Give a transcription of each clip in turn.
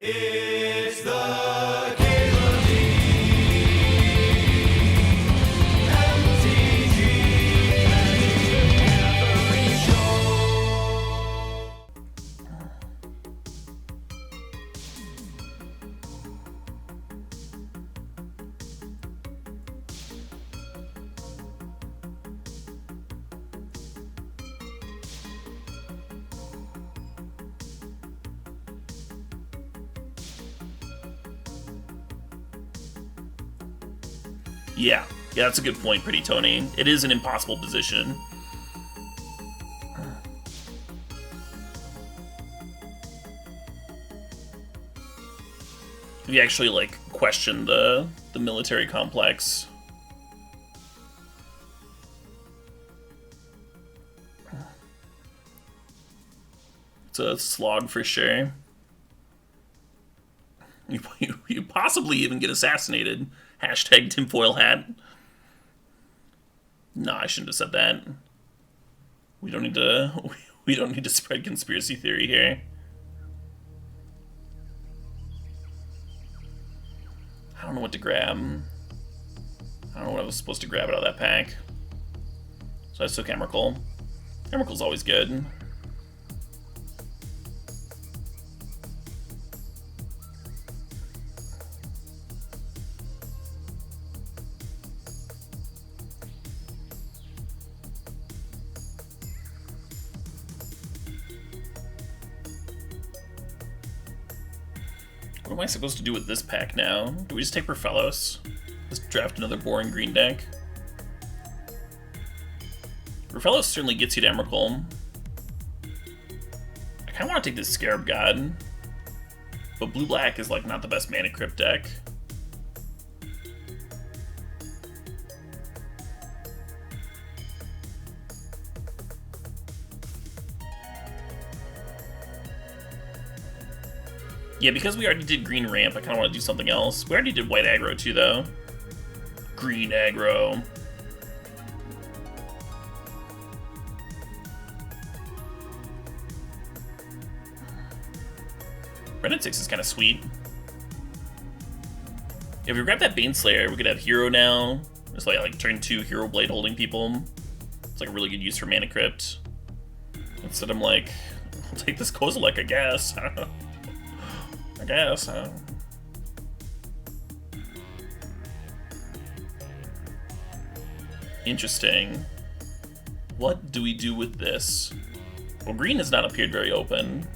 It's the CalebDMTG Gathering Show. Yeah, that's a good point, Pretty Tony. It is an impossible position. We actually, like, question the military complex. It's a slog for sure. You possibly even get assassinated. Hashtag tinfoil hat. No, I shouldn't have said that. We don't need to spread conspiracy theory here. I don't know what to grab. I don't know what I was supposed to grab out of that pack. So I just took Emrakul. Emrakul's always good. What am I supposed to do with this pack now? Do we just take Rafellos? Let's draft another boring green deck. Rafellos certainly gets you to Emrakul. I kind of want to take this Scarab God, but blue-black is like not the best mana crypt deck. Yeah, because we already did green ramp, I kind of want to do something else. We already did white aggro too, though. Green aggro. Red and 6 is kind of sweet. If we grab that Baneslayer, we could have Hero now. It's like turn 2 Hero Blade holding people. It's like a really good use for mana crypt. Instead I'm like, I'll take this Kozilek, I guess. I don't know. I guess. Interesting. What do we do with this? Well, green has not appeared very open.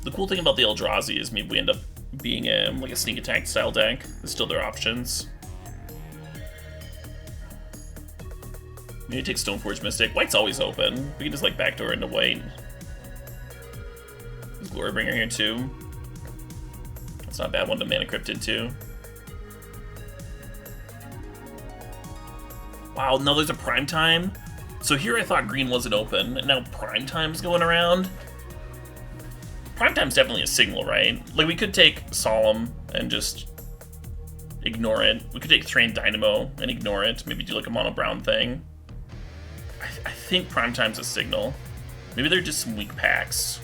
The cool thing about the Eldrazi is maybe we end up being like a sneak attack style deck. There's still their options. Maybe take Stoneforge Mystic. White's always open. We can just like backdoor into white. There's Glorybringer here too. That's not a bad one to mana crypt into. Wow, no, there's a prime time. So here I thought green wasn't open, and now prime time's going around. Prime time's definitely a signal, right? Like we could take Solemn and just ignore it. We could take Thrain Dynamo and ignore it. Maybe do like a mono brown thing. I think prime time's a signal. Maybe they're just some weak packs.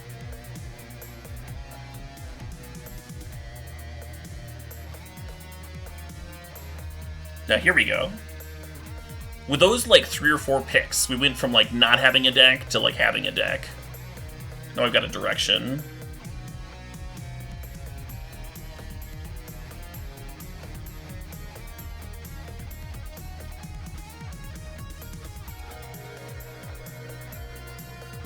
Now here we go. With those like 3 or 4 picks, we went from like not having a deck to like having a deck. Now I've got a direction.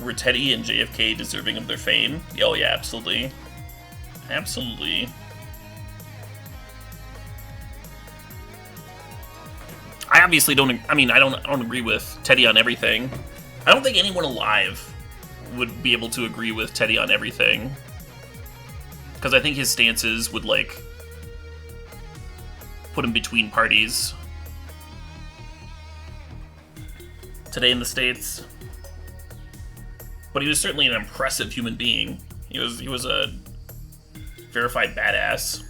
Were Teddy and JFK deserving of their fame? Oh yeah, absolutely. Absolutely. I obviously don't. I mean, I don't agree with Teddy on everything. I don't think anyone alive would be able to agree with Teddy on everything, because I think his stances would like put him between parties. Today in the States, but he was certainly an impressive human being. He was a verified badass.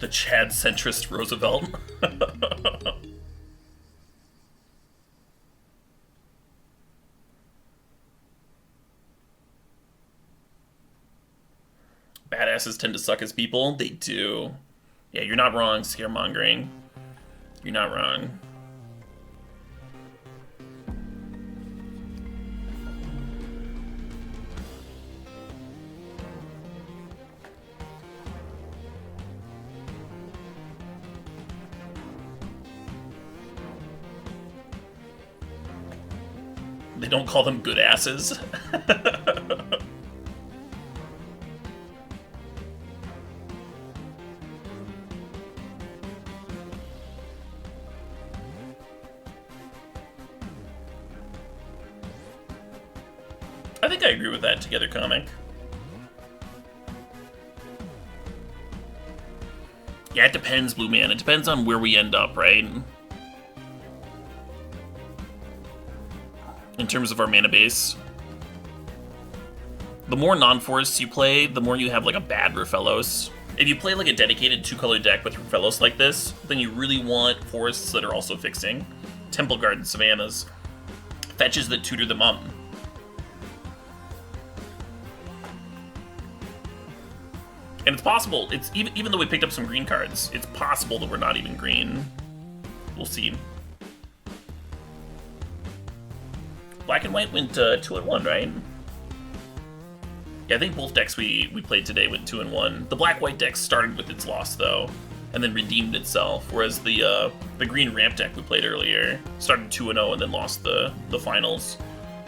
The Chad centrist Roosevelt. Badasses tend to suck as people. They do. Yeah, you're not wrong, scaremongering. You're not wrong. They don't call them good asses. I think I agree with that Together comic. Yeah, it depends, Blue Man. It depends on where we end up, right? In terms of our mana base. The more non-forests you play, the more you have like a bad Rafellos. If you play like a dedicated 2-color deck with Rafellos like this, then you really want forests that are also fixing. Temple Garden Savannas. Fetches that tutor them up. And it's possible, it's even though we picked up some green cards, it's possible that we're not even green. We'll see. Black and white went 2-1, right? Yeah, I think both decks we played today went 2-1. The black-white deck started with its loss though, and then redeemed itself, whereas the green ramp deck we played earlier started 2-0 and then lost the finals.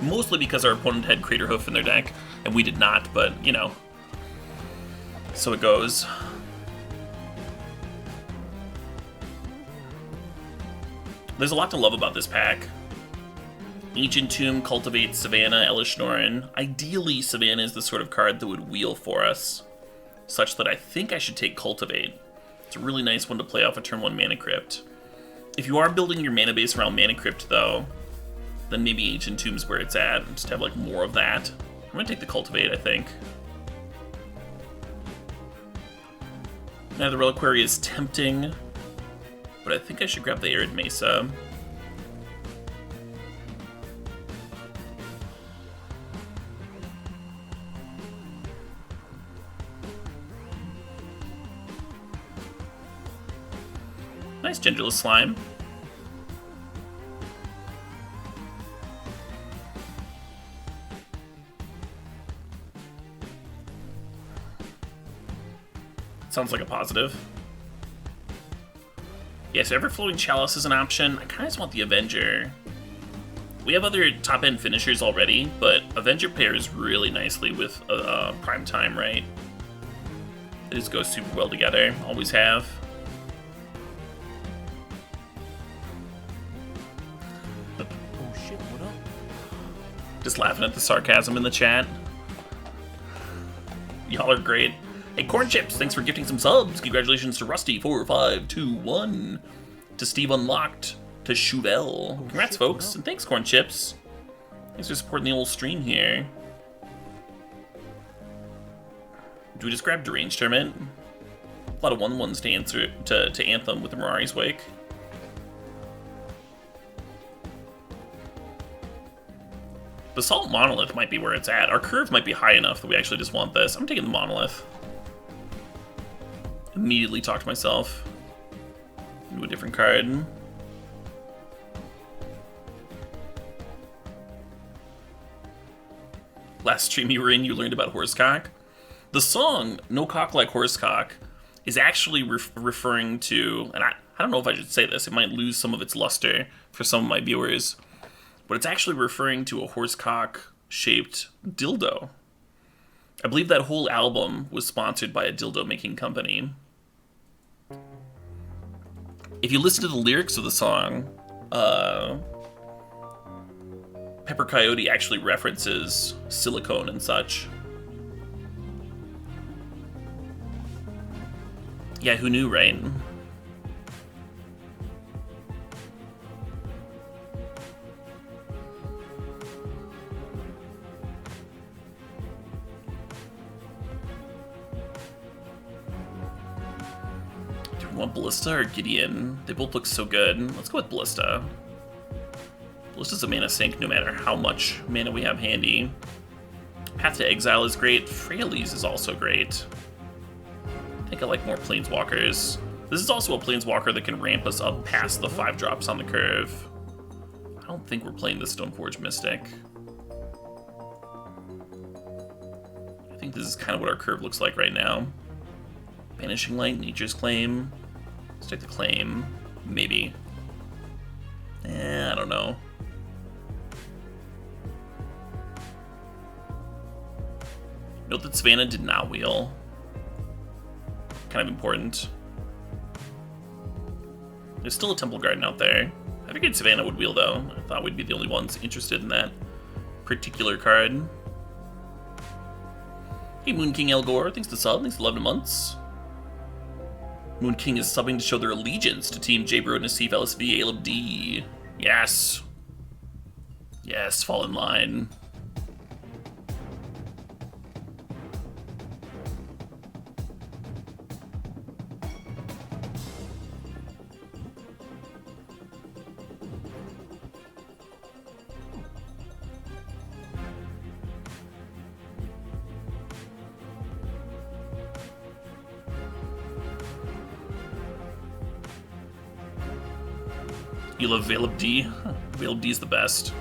Mostly because our opponent had Crater Hoof in their deck, and we did not, but you know. So it goes. There's a lot to love about this pack. Ancient Tomb, Cultivate, Savannah, Elish Norn. Ideally, Savannah is the sort of card that would wheel for us, such that I think I should take Cultivate. It's a really nice one to play off a turn 1 Mana Crypt. If you are building your mana base around Mana Crypt, though, then maybe Ancient Tomb's where it's at, and just have like more of that. I'm gonna take the Cultivate, I think. Now the Reliquary is tempting, but I think I should grab the Arid Mesa. Nice Genderless Slime. Sounds like a positive. Yeah, so Everflowing Chalice is an option. I kind of just want the Avenger. We have other top-end finishers already, but Avenger pairs really nicely with Prime Time, right? They just go super well together. Always have. Oh shit, what up? Just laughing at the sarcasm in the chat. Y'all are great. Hey, Corn Chips, thanks for gifting some subs. Congratulations to Rusty4521, to Steve Unlocked, to Chouvel. Congrats, folks, and thanks, Corn Chips. Thanks for supporting the old stream here. Do we just grab Deranged Tournament? A lot of 1/1s to answer to Anthem with the Mirari's Wake. Basalt Monolith might be where it's at. Our curve might be high enough that we actually just want this. I'm taking the Monolith. Immediately talk to myself into a different card. Last stream you were in, you learned about Horsecock. The song No Cock Like Horsecock is actually referring to, and I don't know if I should say this, it might lose some of its luster for some of my viewers, but it's actually referring to a horsecock-shaped dildo. I believe that whole album was sponsored by a dildo-making company. If you listen to the lyrics of the song, Pepper Coyote actually references silicone and such. Yeah, who knew, right? You want Ballista or Gideon? They both look so good. Let's go with Ballista. Ballista's a mana sink no matter how much mana we have handy. Path to Exile is great. Freyalise is also great. I think I like more Planeswalkers. This is also a Planeswalker that can ramp us up past the 5 drops on the curve. I don't think we're playing the Stoneforge Mystic. I think this is kind of what our curve looks like right now. Banishing Light, Nature's Claim. Let's take the Claim. Maybe. I don't know. Note that Savannah did not wheel. Kind of important. There's still a Temple Garden out there. I figured Savannah would wheel though. I thought we'd be the only ones interested in that particular card. Hey Moon King Elgor, thanks to sub, thanks to 11 months. Moon King is subbing to show their allegiance to Team J-Bro, Nassif, LSV, CalebD. Yes. Yes, fall in line. You love CalebD? Huh. CalebD is the best.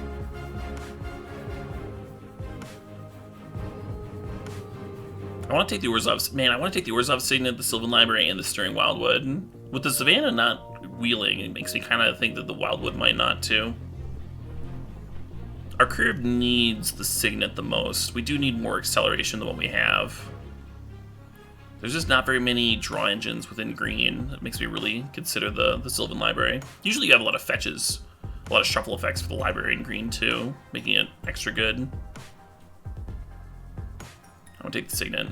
I want to take the Orzhov... Man, I want to take the Orzhov Signet, the Sylvan Library, and the Stirring Wildwood. With the Savannah not wheeling, it makes me kind of think that the Wildwood might not, too. Our curve needs the Signet the most. We do need more acceleration than what we have. There's just not very many draw engines within green. That makes me really consider the Sylvan Library. Usually you have a lot of fetches, a lot of shuffle effects for the library in green too, making it extra good. I want to take the Signet.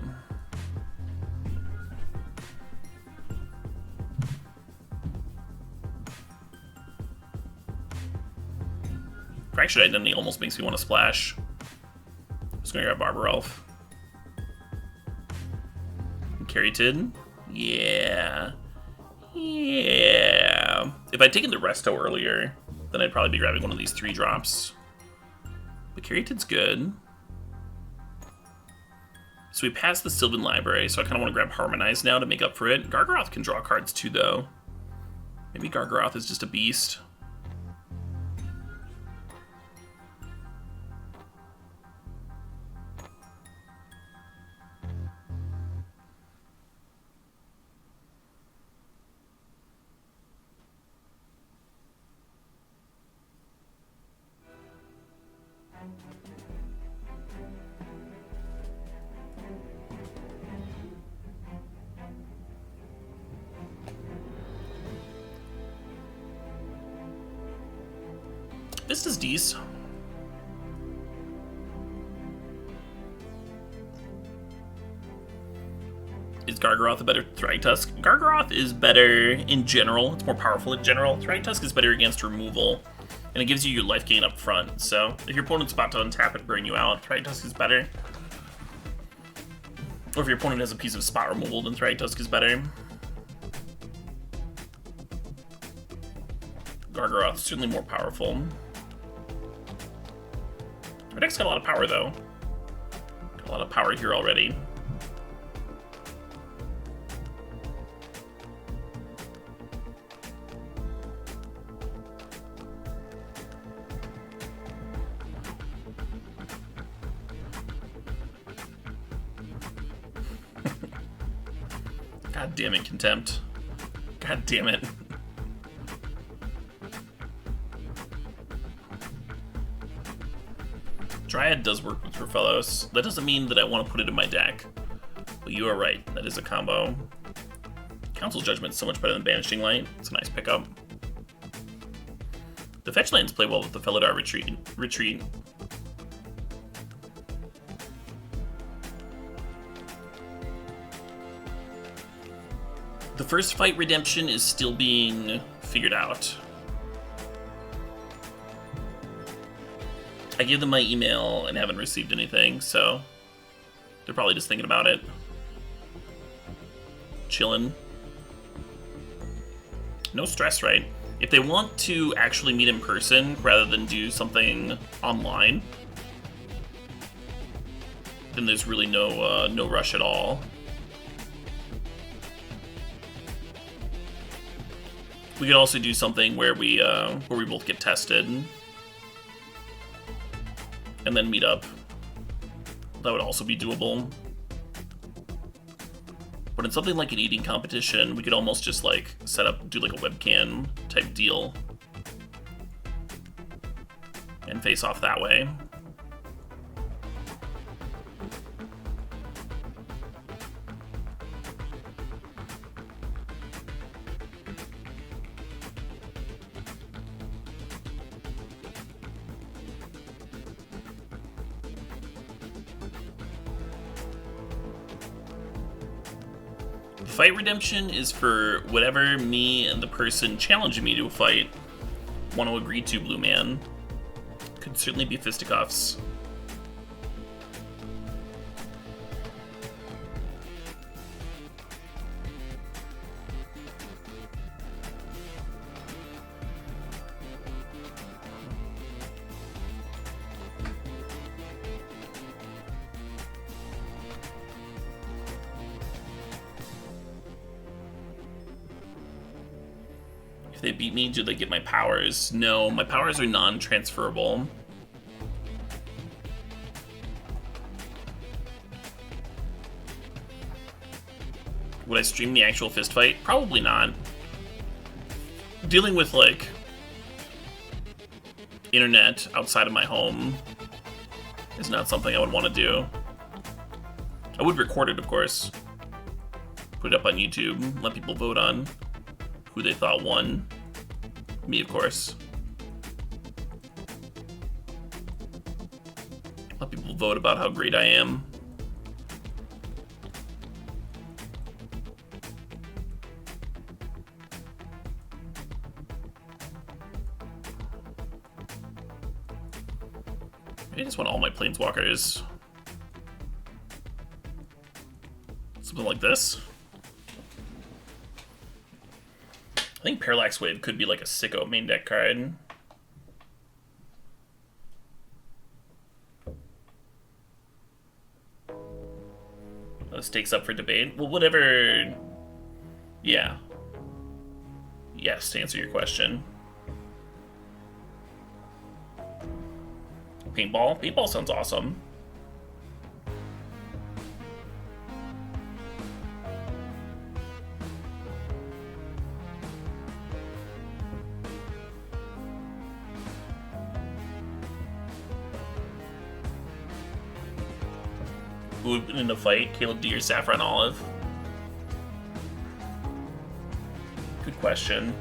Fractured Identity almost makes me want to splash. I'm just gonna grab Barber Elf. Caryatid? Yeah. Yeah. If I'd taken the Resto earlier, then I'd probably be grabbing one of these 3 drops. But Caryatid's good. So we passed the Sylvan Library, so I kind of want to grab Harmonize now to make up for it. Gargaroth can draw cards too, though. Maybe Gargaroth is just a beast. Vista's decent. Is Gargaroth a better Thragtusk? Gargaroth is better in general. It's more powerful in general. Thragtusk is better against removal, and it gives you your life gain up front. So if your opponent's about to untap and burn you out, Thragtusk is better. Or if your opponent has a piece of spot removal, then Thragtusk is better. Gargaroth is certainly more powerful. Our deck's got a lot of power, though. Got a lot of power here already. God damn it, Contempt. God damn it. Dryad does work with Rofellos. That doesn't mean that I want to put it in my deck. But you are right, that is a combo. Council Judgment's so much better than Banishing Light. It's a nice pickup. The fetch lands play well with the Felidar Retreat. The first fight redemption is still being figured out. I gave them my email and haven't received anything, so they're probably just thinking about it. Chillin'. No stress, right? If they want to actually meet in person rather than do something online, then there's really no rush at all. We could also do something where we both get tested and then meet up. That would also be doable. But in something like an eating competition, we could almost just like do like a webcam type deal and face off that way. Fight redemption is for whatever me and the person challenging me to a fight want to agree to, Blue Man. Could certainly be fisticuffs. If they beat me, do they get my powers? No, my powers are non-transferable. Would I stream the actual fist fight? Probably not. Dealing with, like, internet outside of my home is not something I would want to do. I would record it, of course. Put it up on YouTube, let people vote on who they thought won. Me, of course. Let people vote about how great I am. I just want all my planeswalkers. Something like this. I think Parallax Wave could be like a sicko main deck card. Stakes up for debate. Well, whatever. Yeah. Yes, to answer your question. Paintball? Paintball sounds awesome. Who would win in a fight? Caleb D or Saffron Olive? Good question.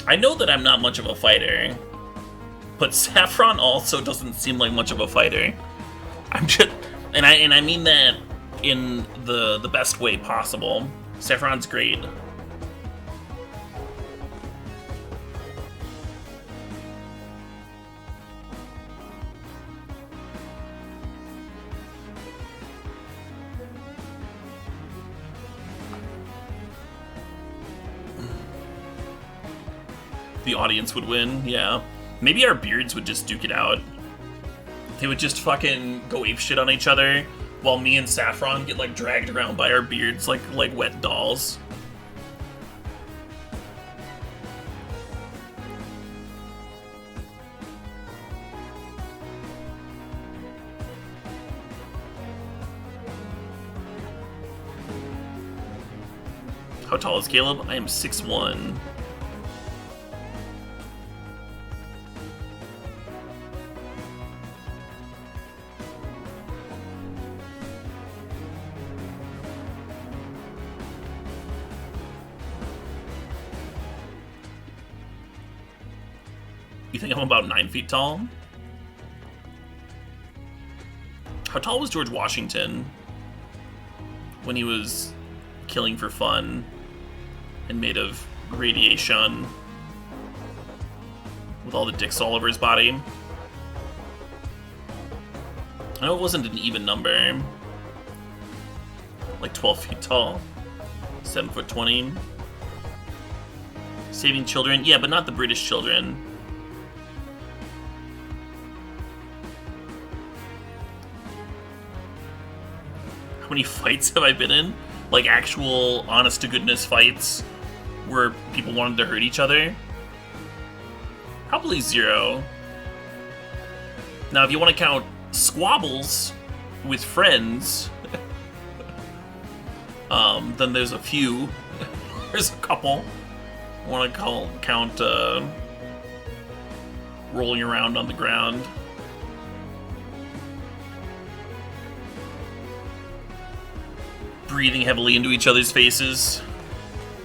I know that I'm not much of a fighter, but Saffron also doesn't seem like much of a fighter. I'm just, and I mean that in the best way possible. Saffron's great. The audience would win, yeah. Maybe our beards would just duke it out. They would just fucking go apeshit on each other, while me and Saffron get like dragged around by our beards like wet dolls. How tall is Caleb? I am 6'1". You think I'm about 9 feet tall? How tall was George Washington when he was killing for fun and made of radiation with all the dicks all over his body? I know it wasn't an even number. Like 12 feet tall. 7 foot 20. Saving children. Yeah, but not the British children. How many fights have I been in? Like actual honest to goodness fights where people wanted to hurt each other? Probably 0. Now, if you want to count squabbles with friends, then there's a few. There's a couple. I want to count rolling around on the ground. Breathing heavily into each other's faces.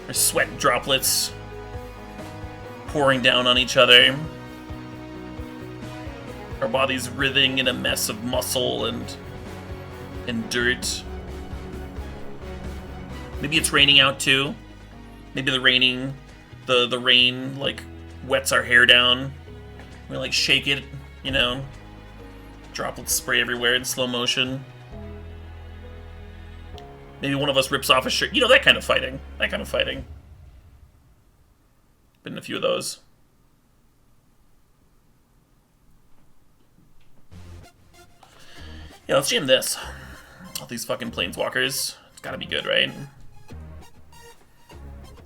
Their sweat droplets pouring down on each other. Our bodies writhing in a mess of muscle and dirt. Maybe it's raining out too. Maybe the rain like wets our hair down. We like shake it, you know. Droplets spray everywhere in slow motion. Maybe one of us rips off a shirt. You know, that kind of fighting. That kind of fighting. Been in a few of those. Yeah, let's jam this. All these fucking planeswalkers. It's gotta be good, right?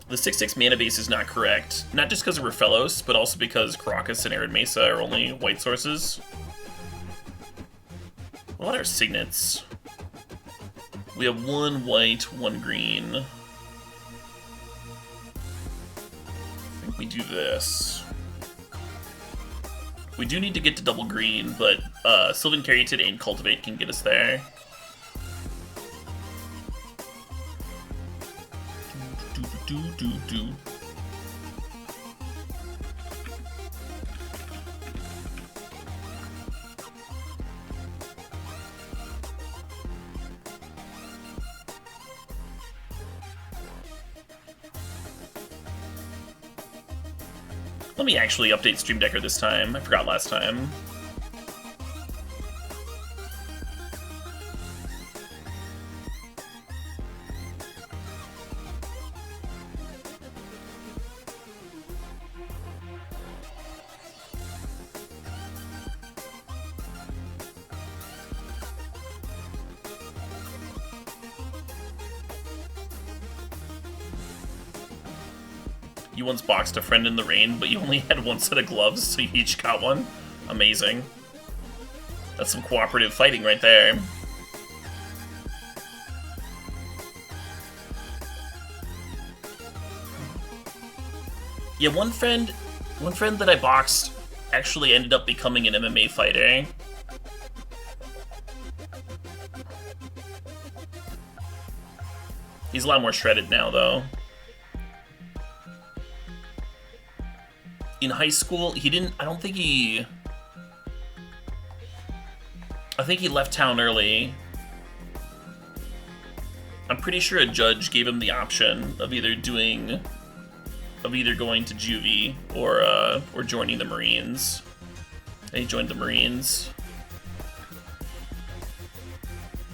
The 6/6 mana base is not correct. Not just because of Rafellos, but also because Karakas and Arid Mesa are only white sources. What are signets? We have 1 white, 1 green. I think we do this. We do need to get to double green, but Sylvan Caryatid and Cultivate can get us there. Do. Let me actually update Stream Decker this time. I forgot last time. You once boxed a friend in the rain, but you only had 1 set of gloves, so you each got 1? Amazing. That's some cooperative fighting right there. Yeah, one friend that I boxed actually ended up becoming an MMA fighter. He's a lot more shredded now, though. In high school, he didn't... I think he left town early. I'm pretty sure a judge gave him the option of either going to juvie or joining the Marines. And he joined the Marines.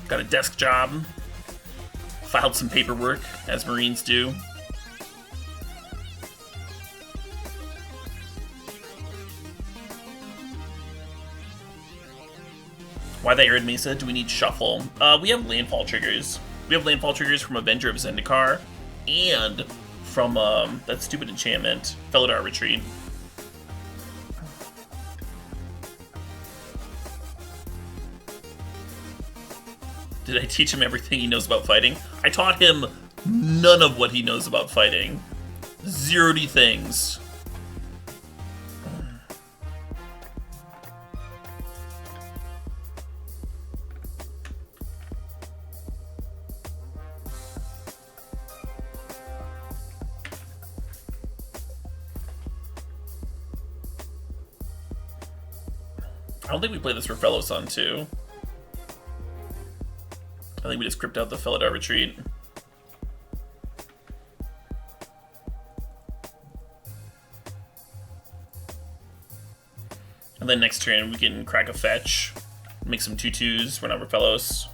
Got a desk job. Filed some paperwork, as Marines do. Why the Arid Mesa? Do we need shuffle? We have landfall triggers. We have landfall triggers from Avenger of Zendikar and from that stupid enchantment, Felidar Retreat. Did I teach him everything he knows about fighting? I taught him none of what he knows about fighting. 0 things. I don't think we play this for Fellow Sun, too. I think we just crypt out the Felidar Retreat. And then next turn we can crack a fetch, make some 2/2s, run over Fellows.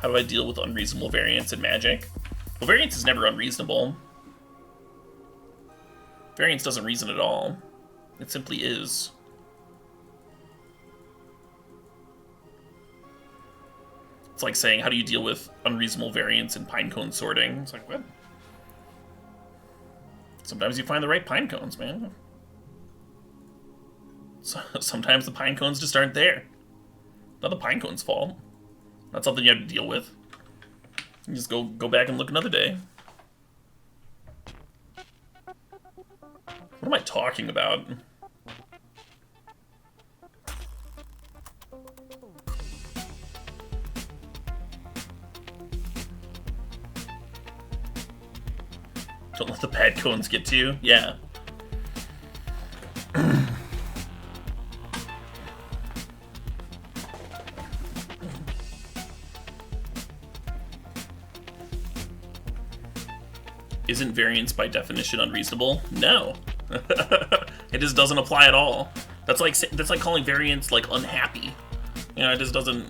How do I deal with unreasonable variance in Magic? Well, variance is never unreasonable. Variance doesn't reason at all. It simply is. It's like saying, how do you deal with unreasonable variance in pinecone sorting? It's like, what? Sometimes you find the right pinecones, man. So, sometimes the pinecones just aren't there. Not the pinecone's fault. Not something you have to deal with. You just go back and look another day. What am I talking about? Don't let the bad cones get to you? Yeah. Isn't variance by definition unreasonable? No. It just doesn't apply at all. That's like calling variance like unhappy. You know, it just doesn't.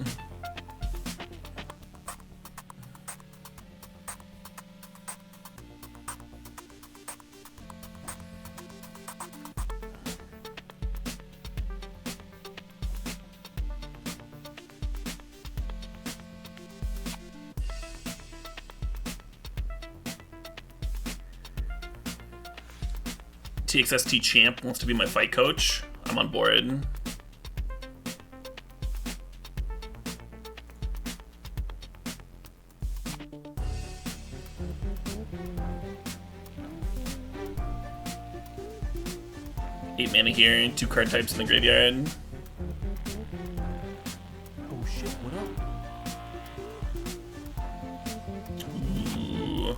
TXST Champ wants to be my fight coach. I'm on board. Eight mana here, 2 card types in the graveyard. Oh shit, what up? Ooh.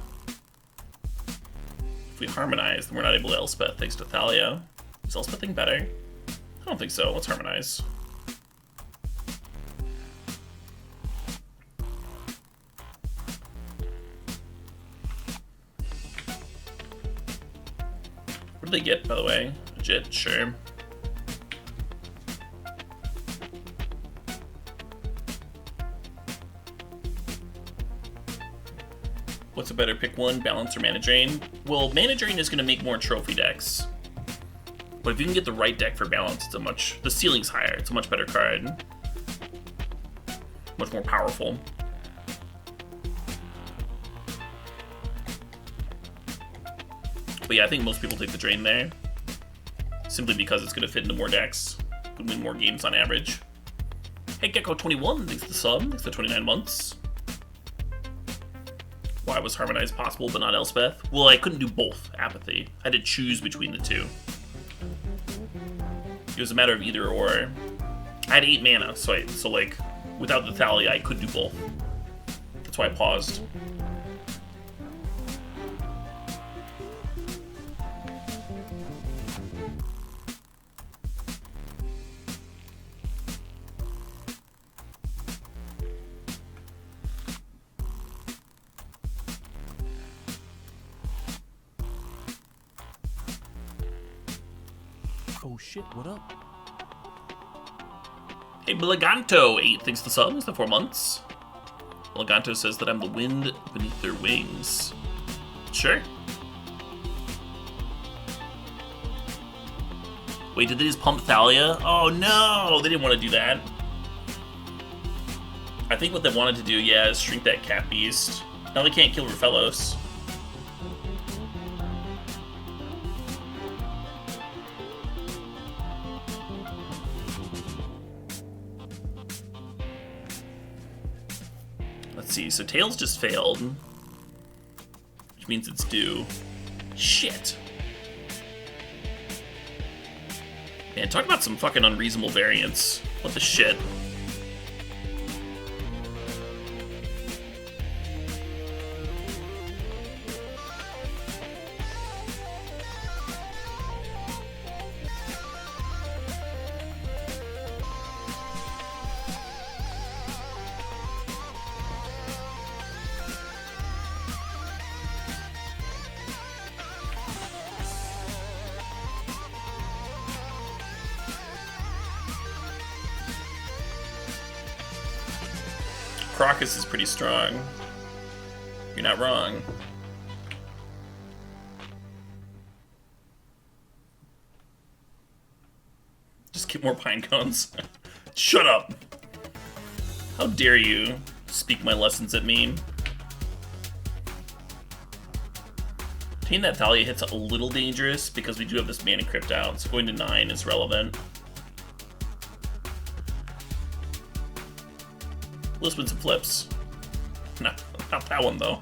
If we harmonize, then we're not able to Elspeth thanks to Thalia. Is Elspething better? I don't think so. Let's harmonize. What do they get, by the way? Legit, sure. What's a better pick one, balance or mana drain? Well, mana drain is going to make more trophy decks. But if you can get the right deck for balance, the ceiling's higher. It's a much better card. Much more powerful. But yeah, I think most people take the drain there. Simply because it's going to fit into more decks. Could win more games on average. Hey, Gecko21, thanks for the sub. Thanks for 29 months. Why was Harmonize possible but not Elspeth? Well, I couldn't do both Apathy. I had to choose between the two. It was a matter of either or. I had 8 mana, so like, without the Thalia, I could do both. That's why I paused. Oh shit, what up? Hey, Miliganto, 8 thanks to sub. Thanks for 4 months. Miliganto says that I'm the wind beneath their wings. Sure. Wait, did they just pump Thalia? Oh no, they didn't want to do that. I think what they wanted to do, yeah, is shrink that cat beast. Now they can't kill Rafellos. Let's see, so Tails just failed. Which means it's due. Shit. Man, talk about some fucking unreasonable variance. What the shit? Crocus is pretty strong. You're not wrong. Just get more pine cones. Shut up! How dare you speak my lessons at me? Taking that Thalia hit's a little dangerous because we do have this Mana Crypt out, so going to 9 is relevant. Let's win some flips. No, not that one though.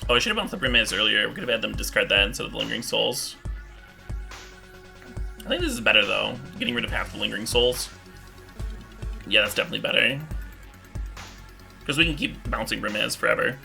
Oh, I should have bumped the Brimaz earlier. We could have had them discard that instead of the Lingering Souls. I think this is better, though. Getting rid of half the Lingering Souls. Yeah, that's definitely better. Because we can keep bouncing Brimaz forever.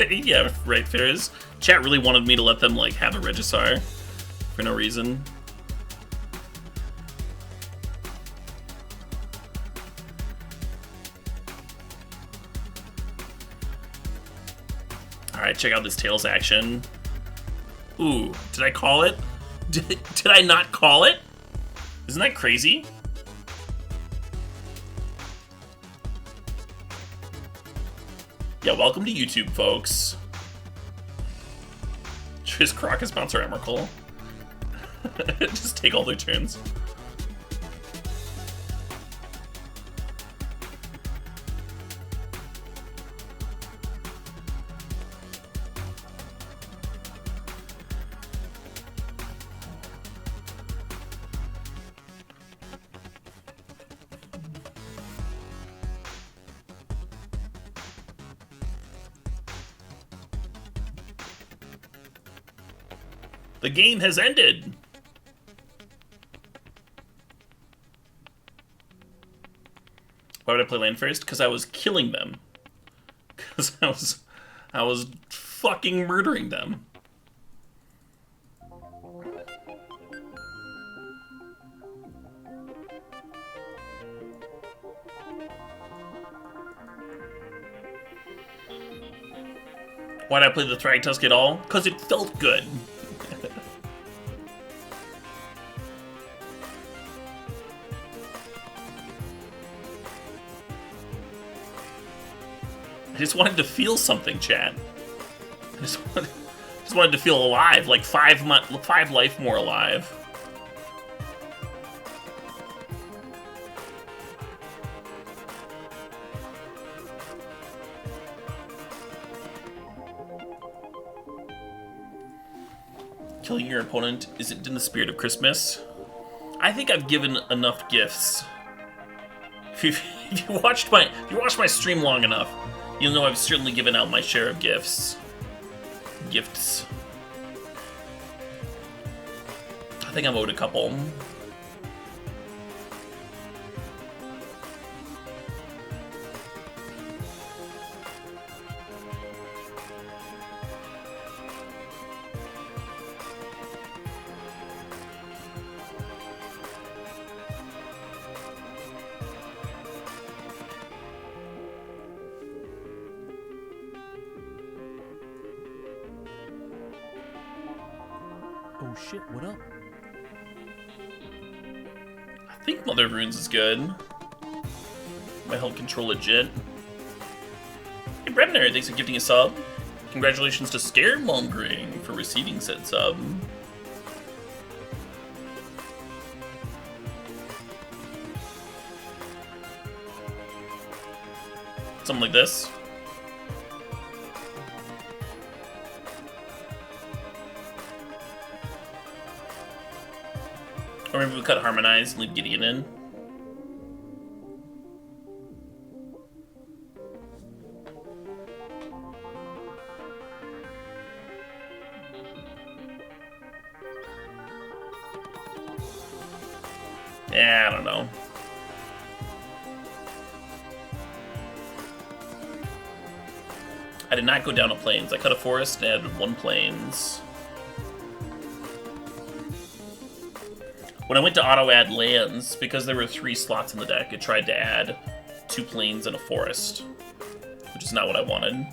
Yeah, right, Fairs. Chat really wanted me to let them, like, have a Regisar for no reason. Alright, check out this Tails action. Ooh, did I call it? Did I not call it? Isn't that crazy? Yeah, welcome to YouTube, folks. Just Crocus Bouncer Emrakul. Just take all their turns. The game has ended! Why would I play land first? Because I was killing them. Because I was fucking murdering them. Why'd I play the Thragtusk at all? Because it felt good. I just wanted to feel something, chat. I just wanted to feel alive, like 5 life more alive. Killing your opponent isn't in the spirit of Christmas. I think I've given enough gifts. If you watched my stream long enough, you'll know I've certainly given out my share of gifts. Gifts. I think I'm owed a couple. shit, what up? I think Mother of Runes is good. Might help control legit. Hey Brebner, thanks for gifting a sub. Congratulations to Scaremongering for receiving said sub. Something like this. Or maybe we cut Harmonize and leave Gideon in. Yeah, I don't know. I did not go down a plains. I cut a forest and added 1 plains. When I went to auto-add lands, because there were 3 slots in the deck, it tried to add 2 plains and a forest, which is not what I wanted.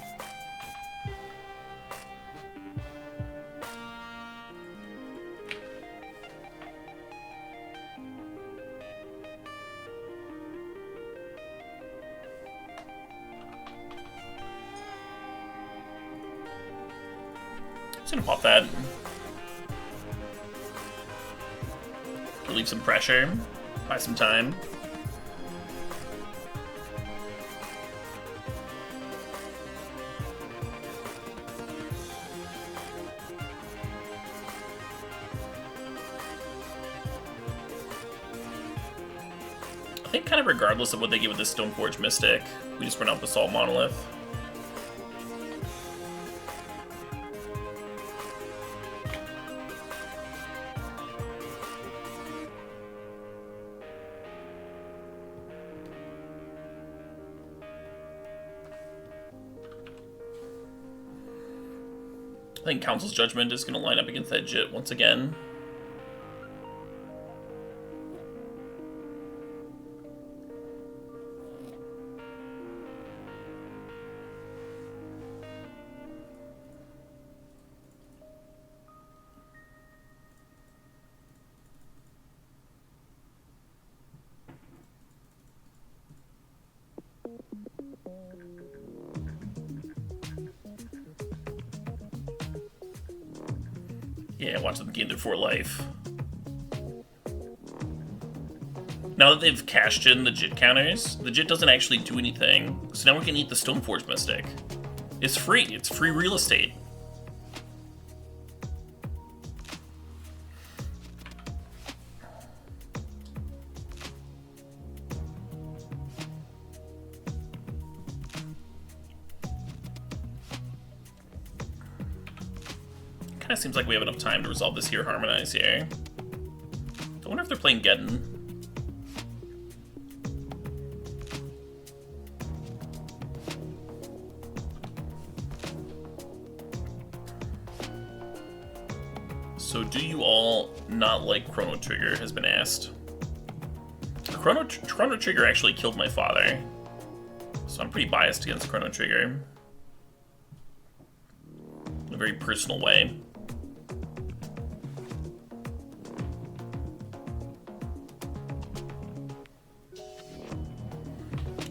Just gonna pop that. Relieve some pressure. Buy some time. I think kind of regardless of what they give with this Stoneforge Mystic, we just run out Basalt Monolith. I think Council's Judgment is going to line up against that Jit once again. Yeah, watch them gain their 4 life. Now that they've cashed in the Jit counters, the Jit doesn't actually do anything, so now we can eat the Stoneforge Mystic. It's free. It's free real estate. Kind of seems like we have enough time to resolve this here Harmonize here. I wonder if they're playing Geddon. So do you all not like Chrono Trigger has been asked. Chrono Trigger actually killed my father, so I'm pretty biased against Chrono Trigger. In a very personal way.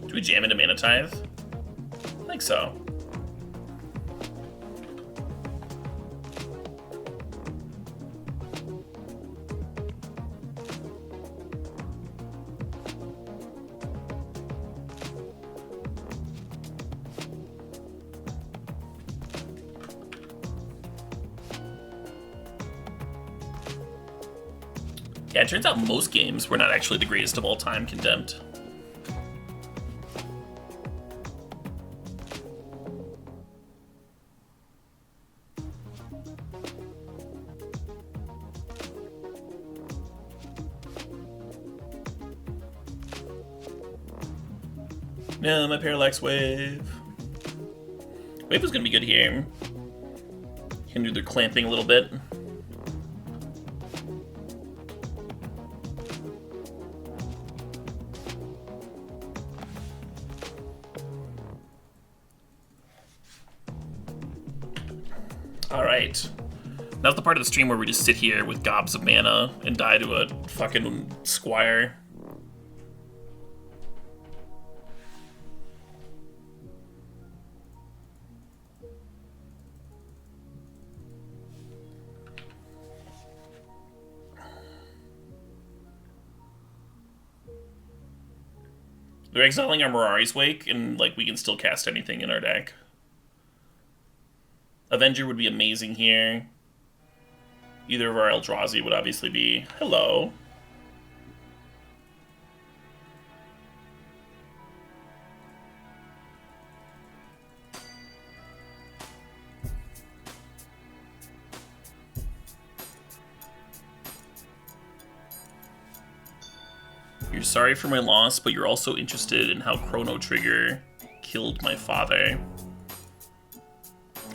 Do we jam into Mana Tithe? I think so. Yeah, it turns out most games were not actually the greatest of all time, Condemned. No, my Parallax Wave. Wave was gonna be good here. Can do their clamping a little bit. Now's the part of the stream where we just sit here with gobs of mana and die to a fucking squire. They're exiling our Mirari's Wake, and like we can still cast anything in our deck. Avenger would be amazing here. Either of our Eldrazi would obviously be. Hello. You're sorry for my loss, but you're also interested in how Chrono Trigger killed my father.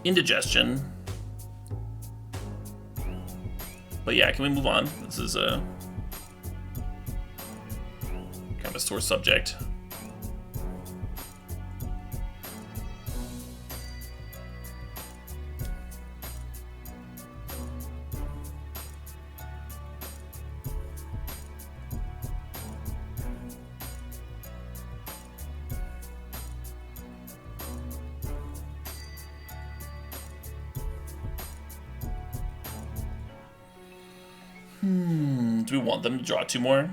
Indigestion. But yeah, can we move on? This is a kind of a sore subject. Do we want them to draw 2 more?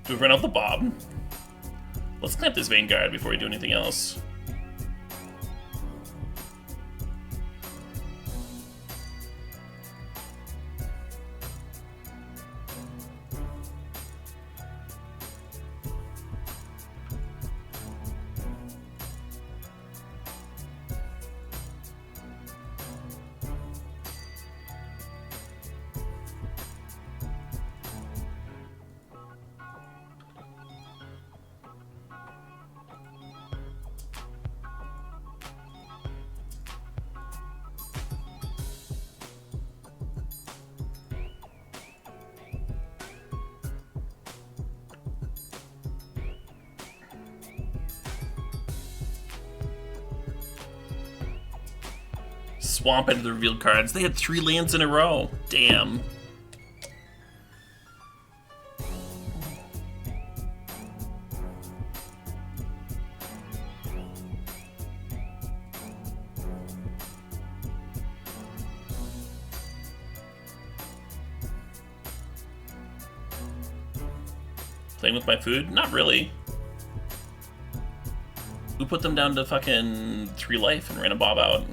Do we run out the Bob? Let's clamp this Vanguard before we do anything else. Swamp into the revealed cards. They had 3 lands in a row. Damn. Playing with my food? Not really. Who put them down to fucking 3 life and ran a Bob out?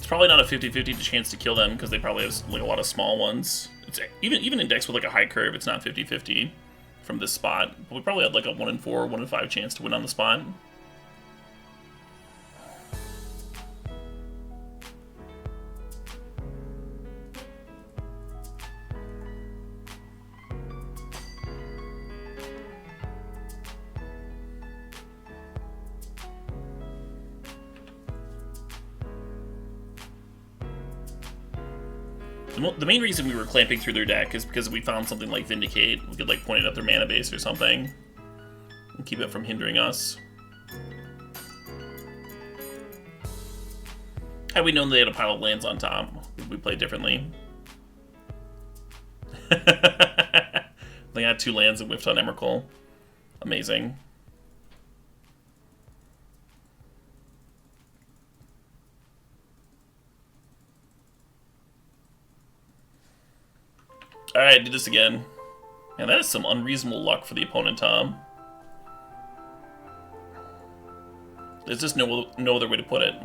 Probably not a 50-50 chance to kill them because they probably have like a lot of small ones. It's even in decks with like a high curve, it's not 50-50 from this spot. But we probably had like a 1 in 4, 1 in 5 chance to win on the spot. The main reason we were clamping through their deck is because we found something like Vindicate. We could like point it at their mana base or something and keep it from hindering us. Had we known they had a pile of lands on top, we played differently. They had 2 lands and whiffed on Emrakul. Amazing. Alright, do this again. Man, that is some unreasonable luck for the opponent, Tom. There's just no other way to put it.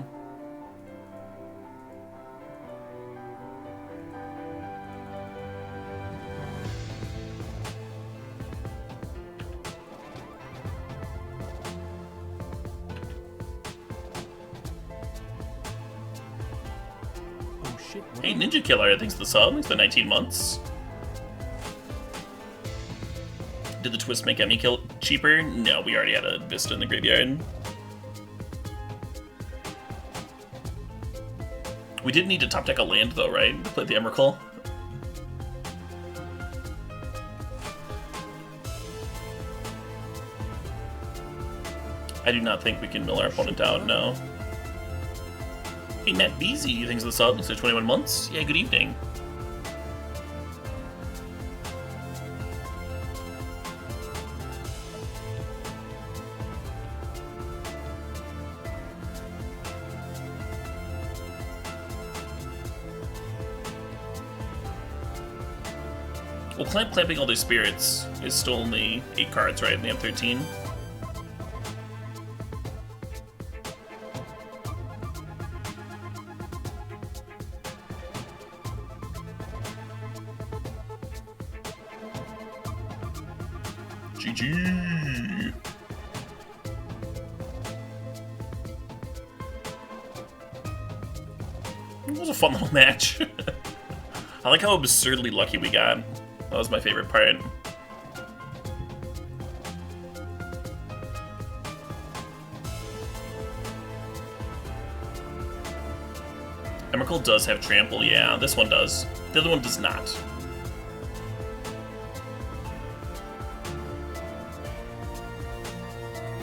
shit, what Hey, up? Ninja Killer, thanks for the sub. Thanks for 19 months. Did the twist make Emmy kill cheaper? No, we already had a Vista in the graveyard. We did need to top deck a land though, right? To play the Emrakul. I do not think we can mill our opponent out, no. Hey, Matt Beasy, thanks for the sub. Thanks for 21 months. Yeah, good evening. Well, clamping all their spirits is still only 8 cards, right? And they have 13. GG! It was a fun little match. I like how absurdly lucky we got. That was my favorite part. Emrakul does have trample, yeah, this one does. The other one does not.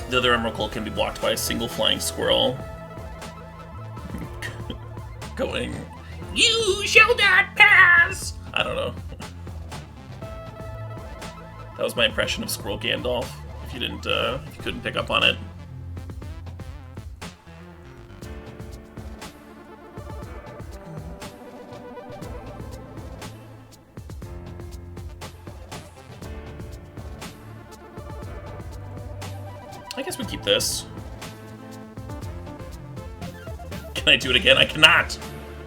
The other Emrakul can be blocked by a single flying squirrel. Going, you shall not pass! I don't know. That was my impression of Squirrel Gandalf, if you couldn't pick up on it. I guess we keep this. Can I do it again? I cannot!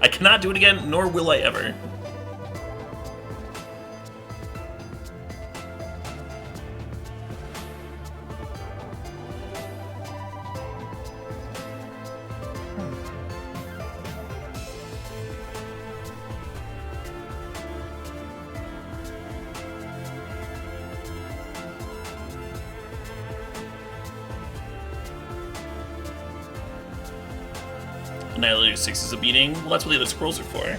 I cannot do it again, nor will I ever. Annihilator 6 is a beating. Well, that's what the other scrolls are for.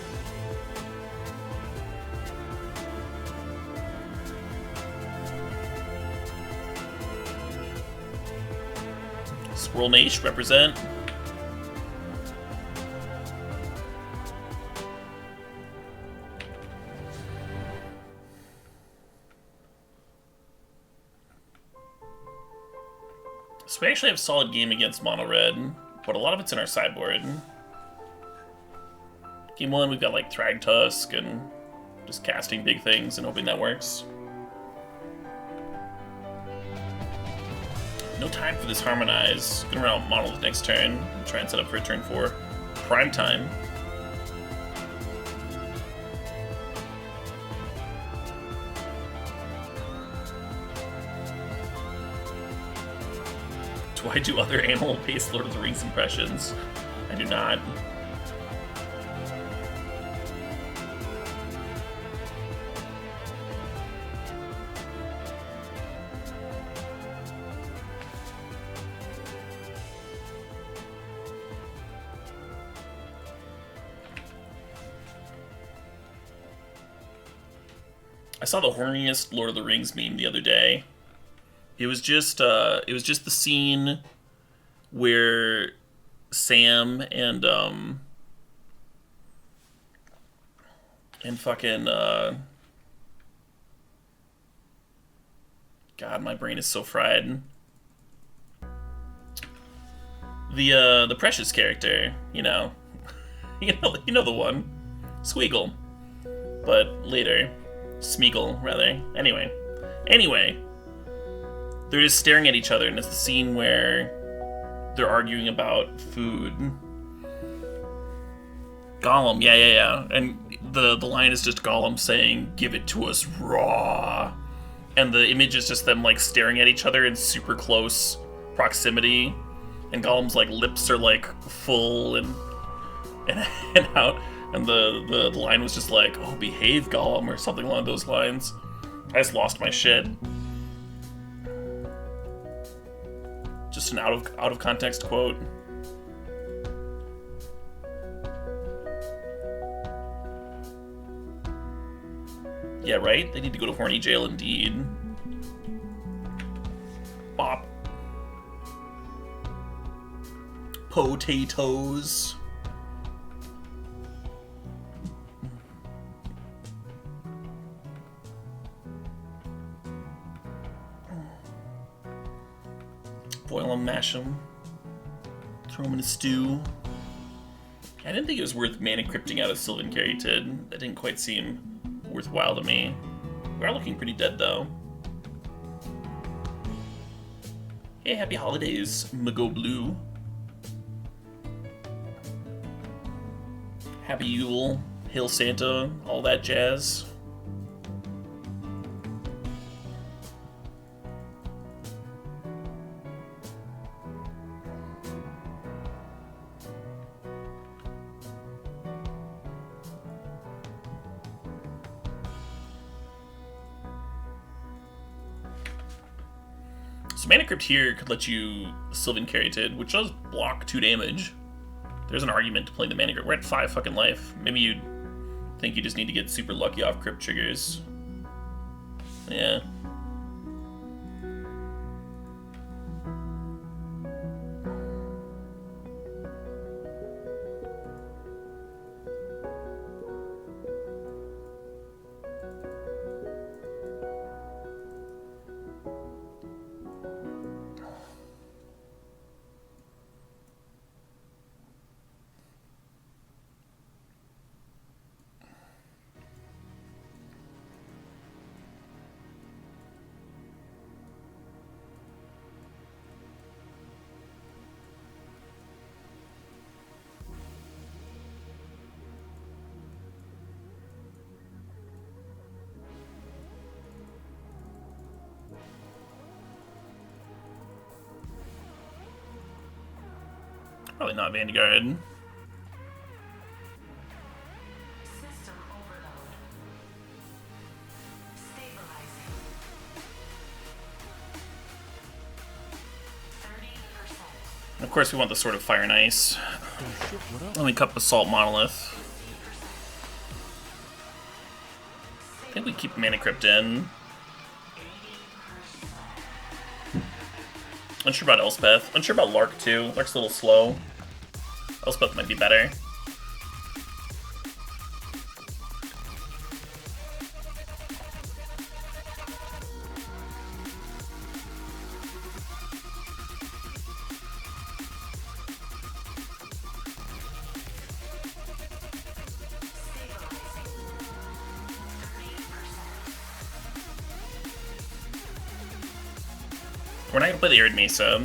Squirrel Nation represent. So we actually have solid game against Mono Red, but a lot of it's in our sideboard. Game 1, we've got like Thragtusk and just casting big things and hoping that works. No time for this Harmonize. Gonna run out Monolith next turn. Try and set up for a turn 4. Prime time. Do I do other animal-based Lord of the Rings impressions? I do not. I saw the horniest Lord of the Rings meme the other day. It was just the scene where Sam and fucking God, my brain is so fried. The Precious character, you know, you know the one, Squeagle, but later. Smeagol, rather. Anyway. They're just staring at each other, and it's the scene where they're arguing about food. Gollum, yeah. And the line is just Gollum saying, "Give it to us raw." And the image is just them, like, staring at each other in super close proximity. And Gollum's, like, lips are, like, full and out. And the line was just like, oh, behave, Gollum, or something along those lines. I just lost my shit. Just an out of context quote. Yeah, right? They need to go to horny jail indeed. Bop. Potatoes. Boil them, mash them, throw them in a stew. I didn't think it was worth mana crypting out of Sylvan Caryatid. That didn't quite seem worthwhile to me. We are looking pretty dead though. Hey, happy holidays, Mago Blue. Happy Yule, Hail Santa, all that jazz. So Mana Crypt here could let you Sylvan Caryatid, which does block 2 damage. There's an argument to playing the Mana Crypt. We're at 5 fucking life. Maybe you think you just need to get super lucky off Crypt triggers. Yeah. Probably not Vanguard. System overload. Stabilizing. 30%. Of course, we want the Sword of Fire and Ice. Oh shit, what up? Let me cup Assault Monolith. I think we keep Mana Crypt in. Unsure about Elspeth. Unsure about Lark too. Lark's a little slow. Elspeth might be better. We're not gonna play the Arid Mesa.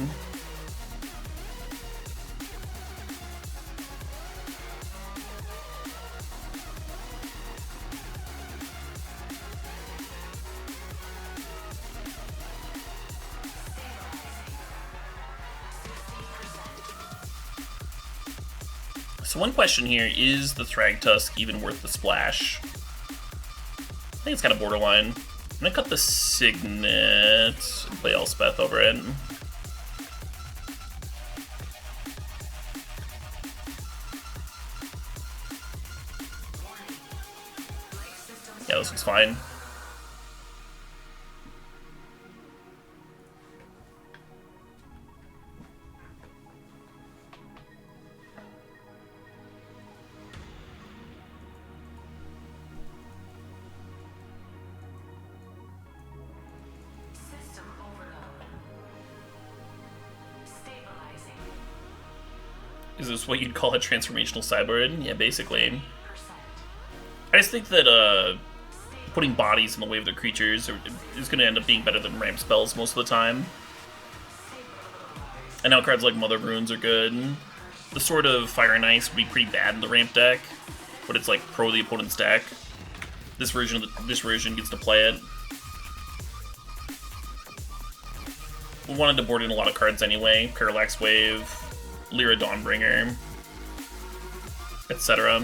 So one question here, is the Thragtusk even worth the splash? I think it's kind of borderline. I'm gonna cut the Signet and play Elspeth over it. Yeah, this looks fine. System overload. Stabilizing. Is this what you'd call a transformational sideboard? Yeah, basically. 30%. I just think that putting bodies in the way of the creatures is going to end up being better than ramp spells most of the time. And now cards like Mother of Runes are good. The Sword of Fire and Ice would be pretty bad in the ramp deck, but it's like pro the opponent's deck. This version gets to play it. We wanted to board in a lot of cards anyway. Parallax Wave, Lyra Dawnbringer, etc.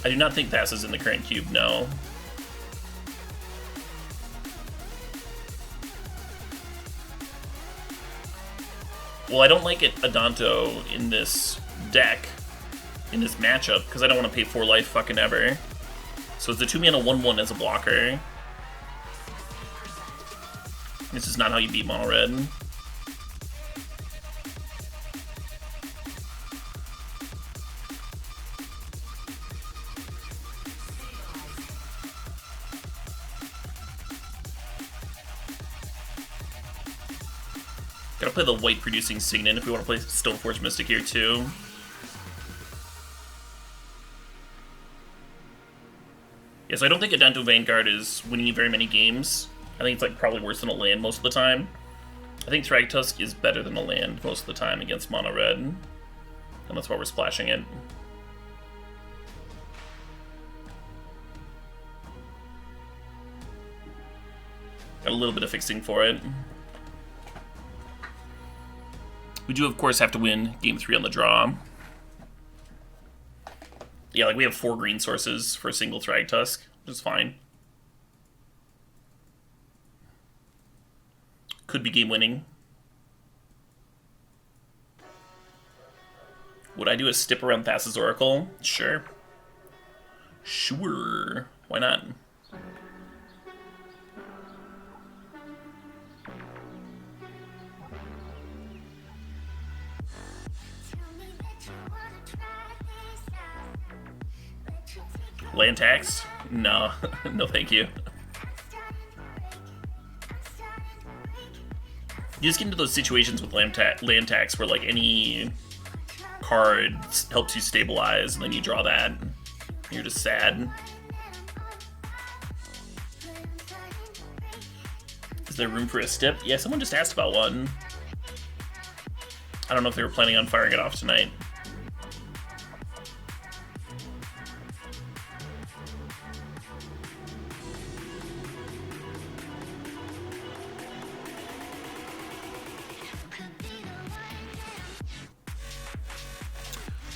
I do not think passes in the current cube, no. Well, I don't like it Adanto in this deck, in this matchup, because I don't want to pay 4 life fucking ever. So it's a 2-mana 1/1 as a blocker. This is not how you beat mono red. Gotta play the white producing Signet if we want to play Stoneforge Mystic here too. Yeah, so I don't think Adanto Vanguard is winning very many games. I think it's like probably worse than a land most of the time. I think Thragtusk is better than a land most of the time against mono red. And that's why we're splashing it. Got a little bit of fixing for it. We do, of course, have to win game 3 on the draw. Yeah, like we have 4 green sources for a single Thragtusk, which is fine. Could be game winning. Would I do a stip around Thassa's Oracle? Sure. Sure. Why not? Land tax? No. No thank you. You just get into those situations with land tax where like any card helps you stabilize and then you draw that. You're just sad. Is there room for a stip? Yeah, someone just asked about one. I don't know if they were planning on firing it off tonight.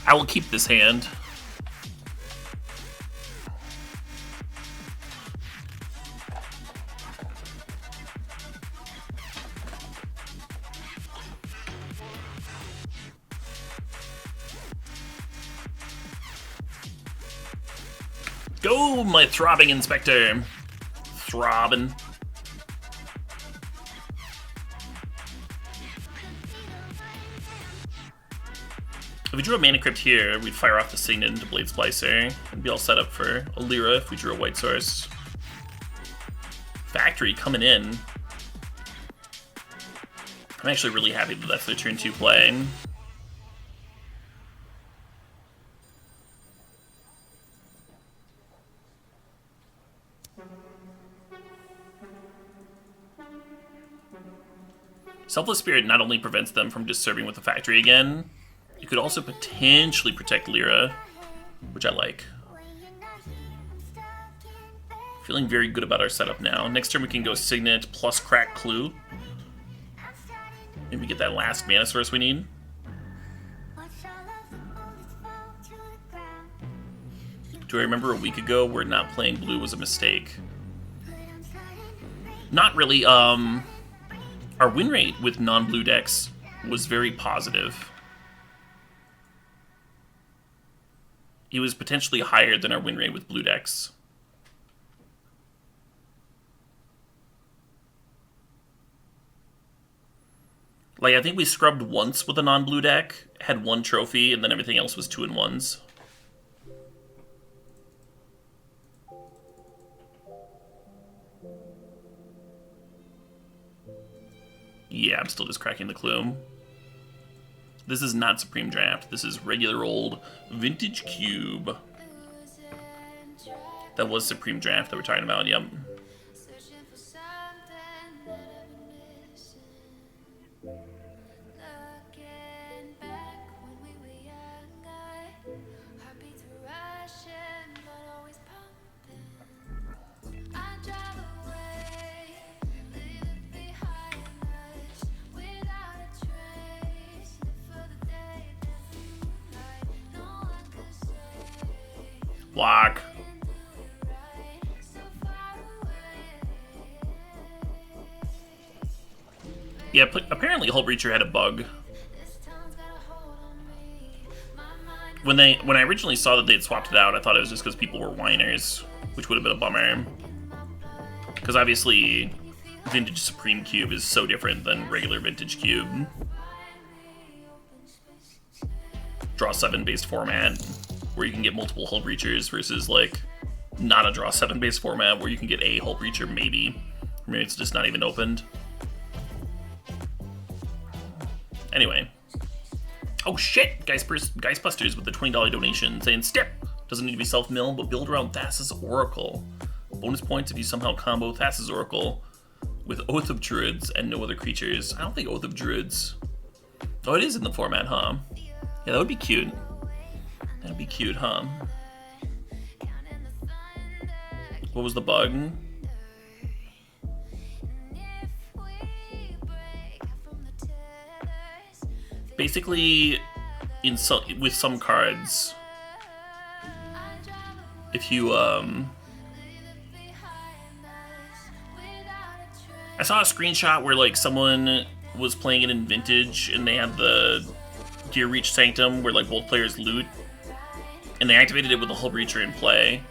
I will keep this hand. Go, my throbbing inspector. Throbbing. If we drew a Mana Crypt here, we'd fire off the Signet into Blade Splicer and be all set up for a Lyra if we drew a white source. Factory coming in. I'm actually really happy that that's their turn 2 play. Selfless Spirit not only prevents them from just serving with the Factory again, you could also potentially protect Lyra, which I like. Feeling very good about our setup now. Next turn we can go Signet plus Crack Clue. Maybe we get that last mana source we need. Do I remember a week ago where not playing blue was a mistake? Not really. Our win rate with non-blue decks was very positive. It was potentially higher than our win rate with blue decks. Like, I think we scrubbed once with a non-blue deck, had 1 trophy, and then everything else was 2-in-1s. Yeah, I'm still just cracking the clue. This is not Supreme Draft. This is regular old Vintage Cube. That was Supreme Draft that we're talking about, yep. Block. Yeah, apparently Hull Breacher had a bug. When I originally saw that they'd swapped it out, I thought it was just because people were whiners, which would have been a bummer. Because obviously, Vintage Supreme Cube is so different than regular Vintage Cube. Draw 7 based format, where you can get multiple Hull Breachers versus like not a Draw 7 based format where you can get a Hull Breacher maybe. Or maybe it's just not even opened. Anyway. Oh shit! Guys Busters with the $20 donation saying, Step! Doesn't need to be self-mill, but build around Thassa's Oracle. Bonus points if you somehow combo Thassa's Oracle with Oath of Druids and no other creatures. I don't think Oath of Druids... Oh, it is in the format, huh? Yeah, that would be cute. That'd be cute, huh? What was the bug? Basically, with some cards, if you I saw a screenshot where like someone was playing it in Vintage and they had the Gear Reach Sanctum where like both players loot, and they activated it with the Hull Breacher in play,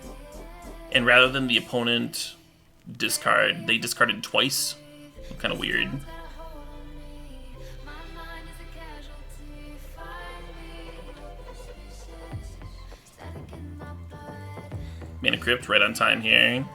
and rather than the opponent discard, they discarded twice. Kind of weird. Mana Crypt right on time here.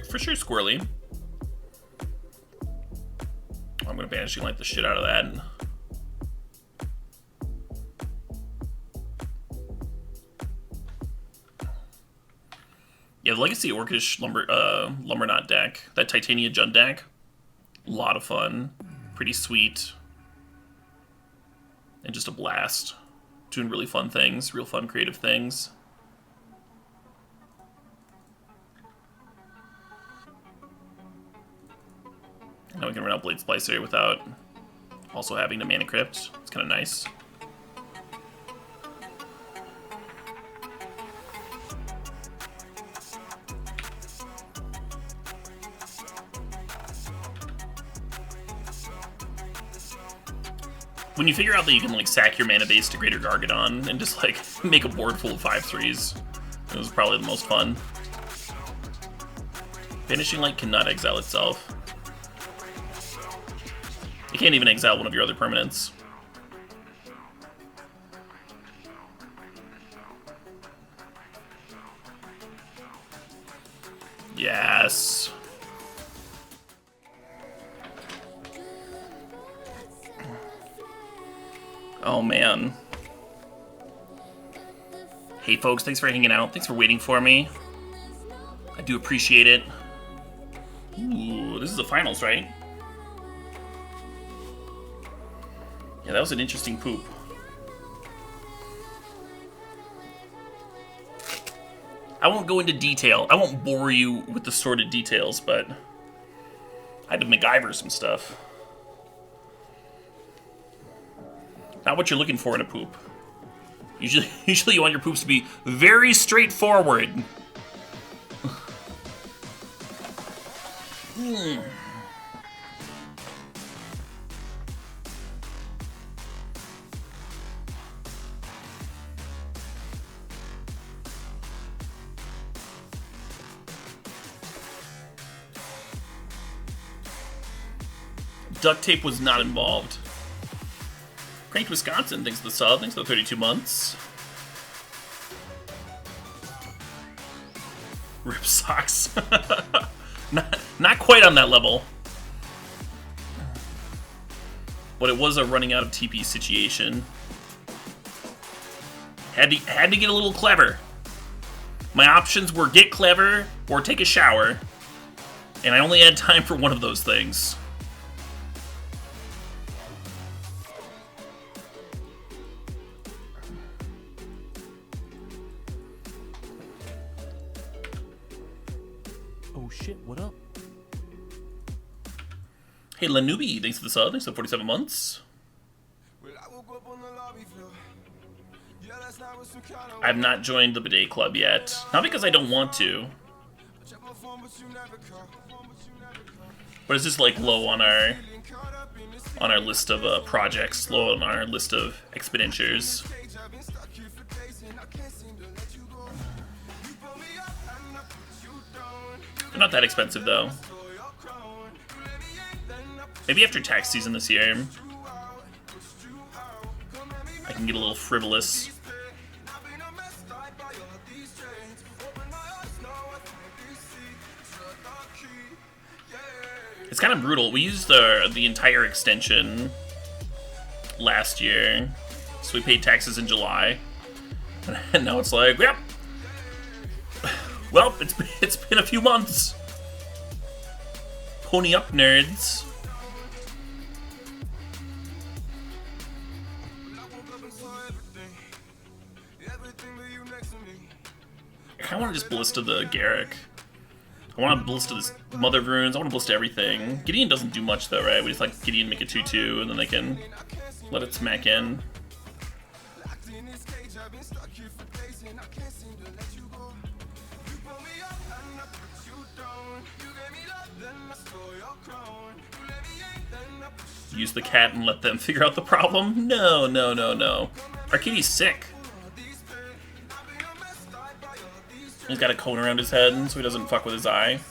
For sure, Squirrely. I'm gonna Vanishing Light the shit out of that. Yeah, the Legacy Orcish Lumberknot deck, that Titania Jund deck, a lot of fun, pretty sweet, and just a blast. Doing really fun things, real fun creative things. Now we can run out Blade Splicer without also having to Mana Crypt. It's kind of nice. When you figure out that you can like sack your mana base to Greater Gargadon and just like make a board full of 5/3s, it was probably the most fun. Vanishing Light cannot exile itself. You can't even exile one of your other permanents. Yes. Oh man. Hey folks, thanks for hanging out. Thanks for waiting for me. I do appreciate it. Ooh, this is the finals, right? Yeah, that was an interesting poop. I won't go into detail. I won't bore you with the sordid details, but I had to MacGyver some stuff. Not what you're looking for in a poop. Usually you want your poops to be very straightforward. Duct tape was not involved. Cranked Wisconsin, thanks for the sub, thanks for the 32 months. Rip socks. not quite on that level. But it was a running out of TP situation. Had to get a little clever. My options were get clever or take a shower, and I only had time for one of those things. Oh shit, what up? Hey, Lanubi, thanks for the sub. Thanks for 47 months. I have not joined the bidet club yet. Not because I don't want to, but it's just like low on our list of projects, low on our list of expenditures. They're not that expensive though. Maybe after tax season this year, I can get a little frivolous. It's kind of brutal. We used the entire extension last year, so we paid taxes in July, and now it's like, yep. Well, it's been a few months. Pony up, nerds. I want to just ballista the Garrick. I want to ballista this Mother of Runes. I want to ballista everything. Gideon doesn't do much though, right? We just like Gideon make a 2/2 and then they can let it smack in. Use the cat and let them figure out the problem? No, no, no, no. Our kitty's sick. He's got a cone around his head so he doesn't fuck with his eye.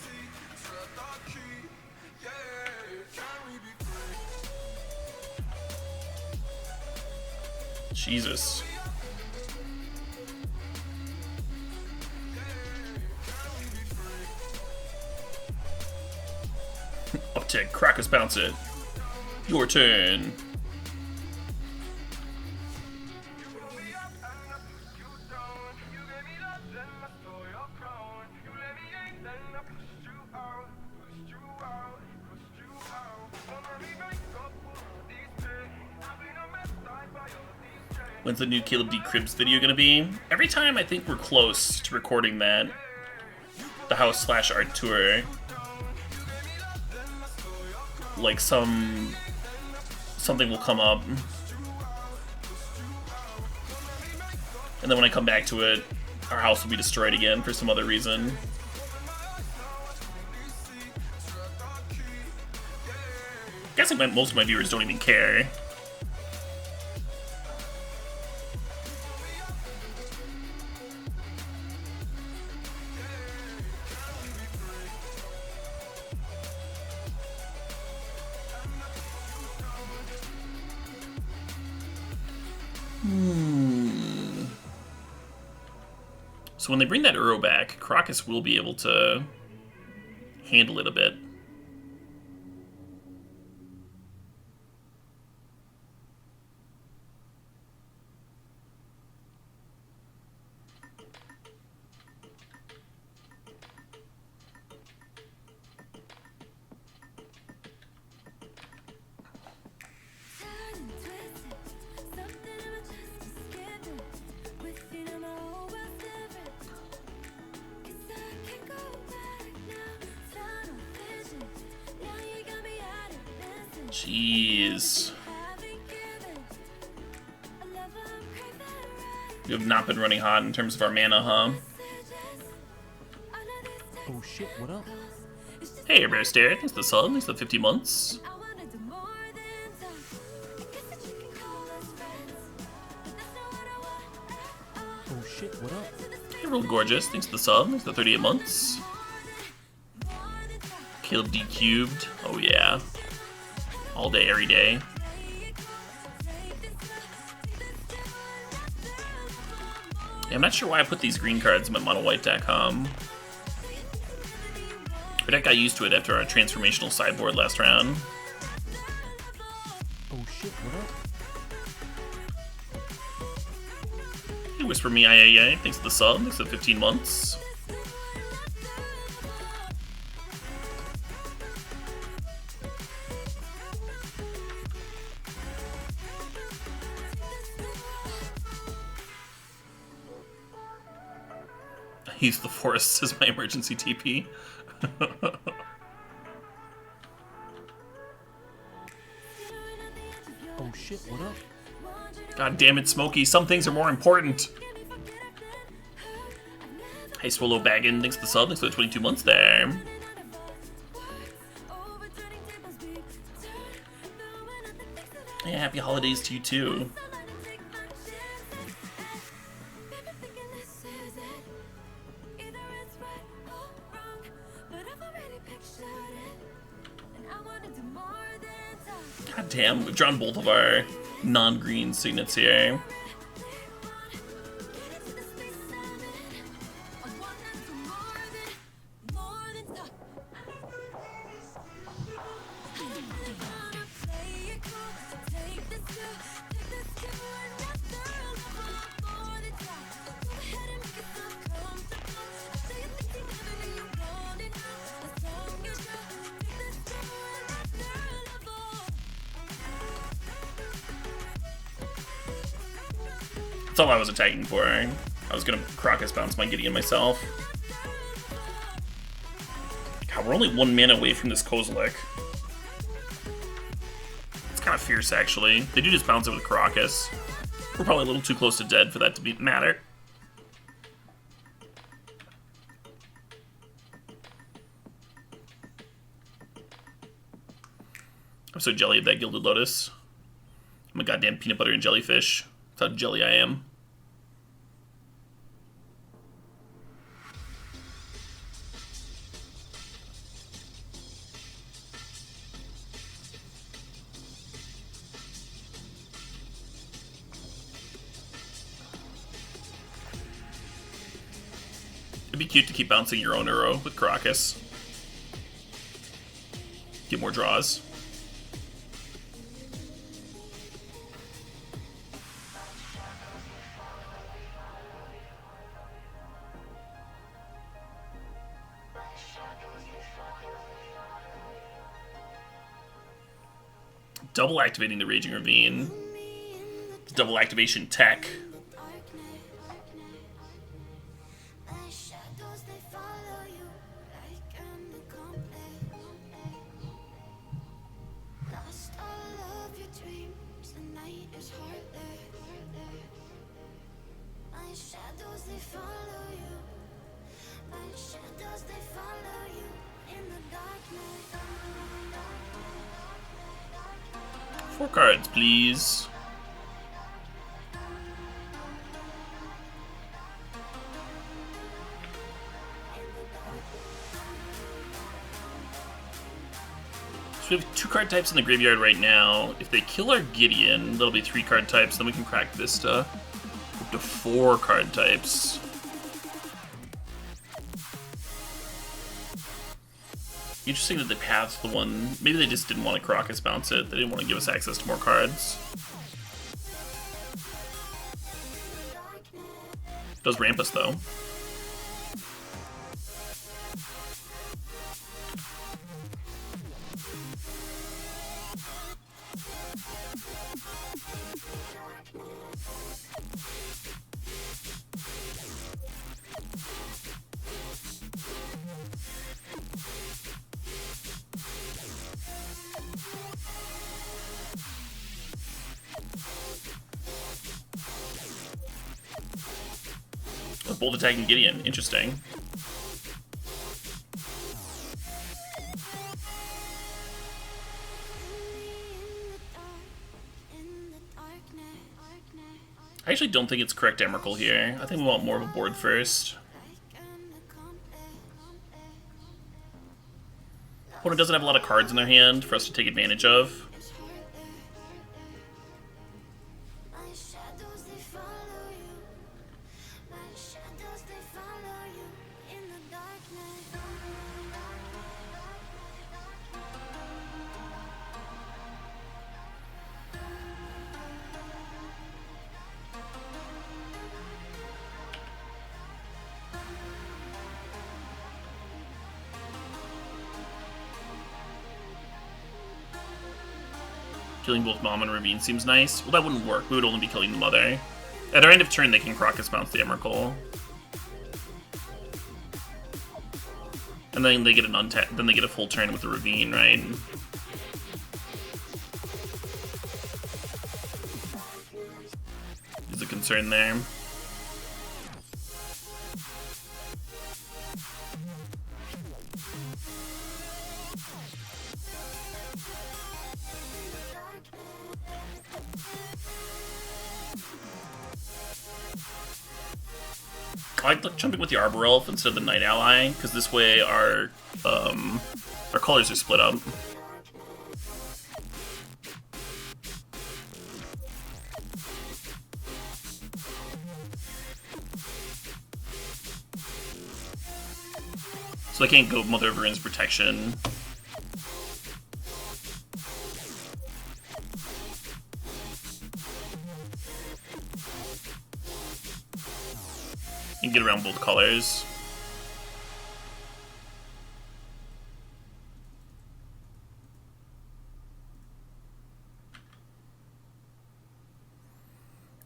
Jesus. Uptick, Krakus bounce it. Your turn. When's the new Caleb D. Cribs video gonna be? Every time I think we're close to recording that, the house/art tour, like something will come up, and then when I come back to it, our house will be destroyed again for some other reason. I'm guessing most of my viewers don't even care. So when they bring that Uro back, Krakus will be able to handle it a bit. Jeez. We have not been running hot in terms of our mana, huh? Oh shit, what up? Hey, Bear Stare, thanks for the sub, thanks for the 50 months. Oh shit, what up? Hey, Real Gorgeous, thanks for the sub, thanks for the 38 months. Caleb D cubed, oh yeah. All day, every day. Yeah, I'm not sure why I put these green cards in my mono white deck, My deck got used to it after our transformational sideboard last round. Oh shit, what up? Hey, Whisper Me IA, thanks for the sub, thanks for the 15 months. Use the forest as my emergency TP. Oh shit, what up? God damn it, Smokey. Some things are more important. Hey, Swallow Baggin, thanks for the sub. Thanks for the 22 months there. Yeah, happy holidays to you, too. God damn, we've drawn both of our non-green signets here. That's all I was attacking for. I was gonna Crocus bounce my Gideon myself. God, we're only 1 mana away from this Kozilek. It's kind of fierce, actually. They do just bounce it with Crocus. We're probably a little too close to dead for that to matter. I'm so jelly of that Gilded Lotus. I'm a goddamn peanut butter and jellyfish. That's how jelly I am. It'd be cute to keep bouncing your own Uro with Crocus. Get more draws. Double activating the Raging Ravine. Double activation tech. Four cards, please. So we have 2 card types in the graveyard right now. If they kill our Gideon, that'll be 3 card types. Then we can crack Vista up to 4 card types. Interesting that they passed the one. Maybe they just didn't want to Crocus bounce it. They didn't want to give us access to more cards. Does ramp us though. Both attacking Gideon. Interesting. I actually don't think it's correct Emrakul here. I think we want more of a board first. Opponent doesn't have a lot of cards in their hand for us to take advantage of. Killing both Mom and Ravine seems nice. Well, that wouldn't work. We would only be killing the Mother. At our end of turn, they can Crocus bounce the Emrakul. And then they get an then they get a full turn with the Ravine, right? There's a concern there. I like jumping with the Arbor Elf instead of the Night Ally, because this way our colors are split up. So I can't go Mother of Ruin's Protection. And get around both colors.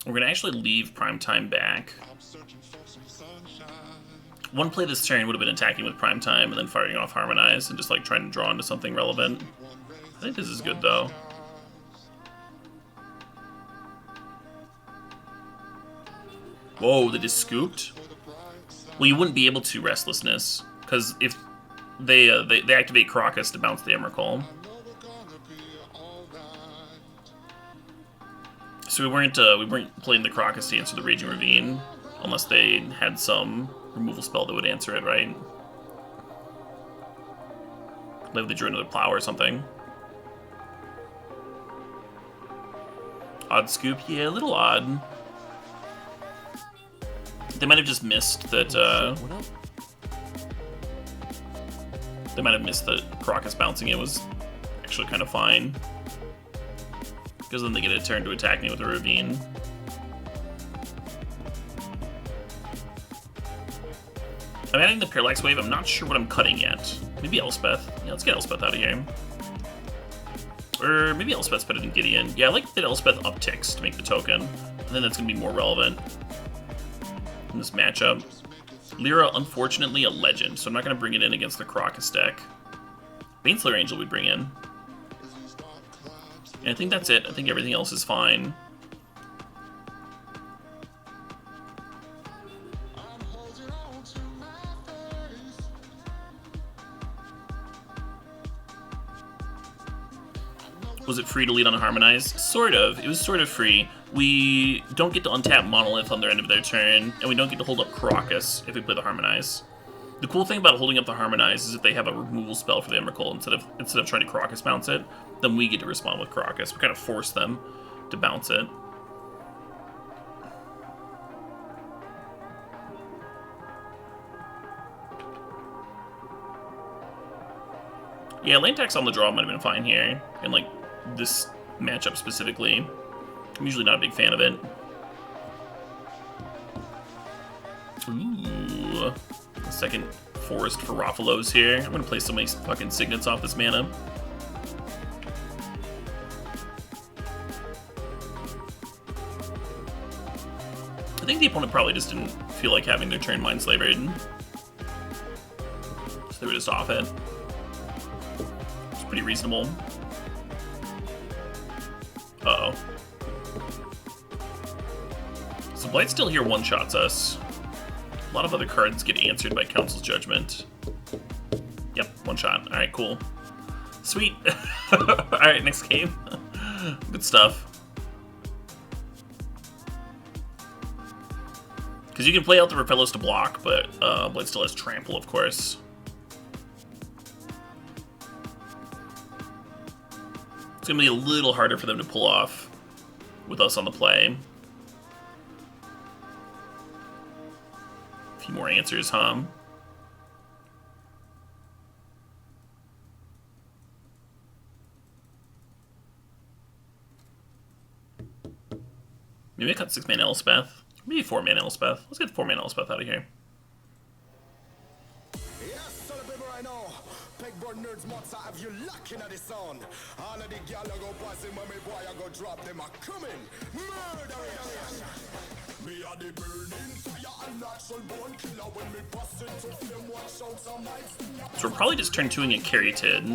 We're gonna actually leave Primetime back. One play this turn would have been attacking with Primetime and then firing off Harmonize and just like trying to draw into something relevant. I think this is good though. Whoa, they just scooped? Well, you wouldn't be able to Restlessness, because if they activate Crocus to bounce the Emrakul. So we weren't playing the Crocus to answer the Raging Ravine, unless they had some removal spell that would answer it, right? Maybe they drew another Plow or something. Odd scoop? Yeah, a little odd. They might have just missed that, What up? they might have missed that Crocus bouncing it was actually kind of fine. Because then they get a turn to attack me with a Ravine. I'm adding the Parallax Wave. I'm not sure what I'm cutting yet. Maybe Elspeth. Yeah, let's get Elspeth out of here. Or maybe Elspeth's better than Gideon. Yeah, I like that Elspeth upticks to make the token. I think that's going to be more relevant in this matchup. Lyra, unfortunately, a legend, so I'm not going to bring it in against the Crocus deck. Baneslayer Angel we bring in. And I think that's it. I think everything else is fine. Was it free to lead on Harmonize? Sort of. It was sort of free. We don't get to untap Monolith on their end of their turn, and we don't get to hold up Crocus if we play the Harmonize. The cool thing about holding up the Harmonize is if they have a removal spell for the Emrakul instead of trying to Crocus bounce it, then we get to respond with Crocus. We kind of force them to bounce it. Yeah, lane attacks on the draw might have been fine here, and like this matchup specifically. I'm usually not a big fan of it. Ooh, a second Forest for Rofalos here. I'm gonna play so many fucking Signets off this mana. I think the opponent probably just didn't feel like having their turn Mindslavered, so they were just off it. It's pretty reasonable. Uh-oh. So Blightsteel here one-shots us. A lot of other cards get answered by Council's Judgment. Yep, one shot. Alright, cool. Sweet. Alright, next game. Good stuff. Because you can play out the Repellos to block, but Blightsteel has Trample, of course. It's going to be a little harder for them to pull off with us on the play. A few more answers, huh? Maybe I cut 6-mana Elspeth. Maybe 4-mana Elspeth. Let's get 4-mana Elspeth out of here. Yes, tell the people right now. Pegboard nerds mods have you locking at the sound. All of the gal I go passing when me boy I go drop them a coming. Murderous. Me a the burning fire and natural born killer when me bust into flame watch out some lights. So we're probably just turn 2ing a Carrited.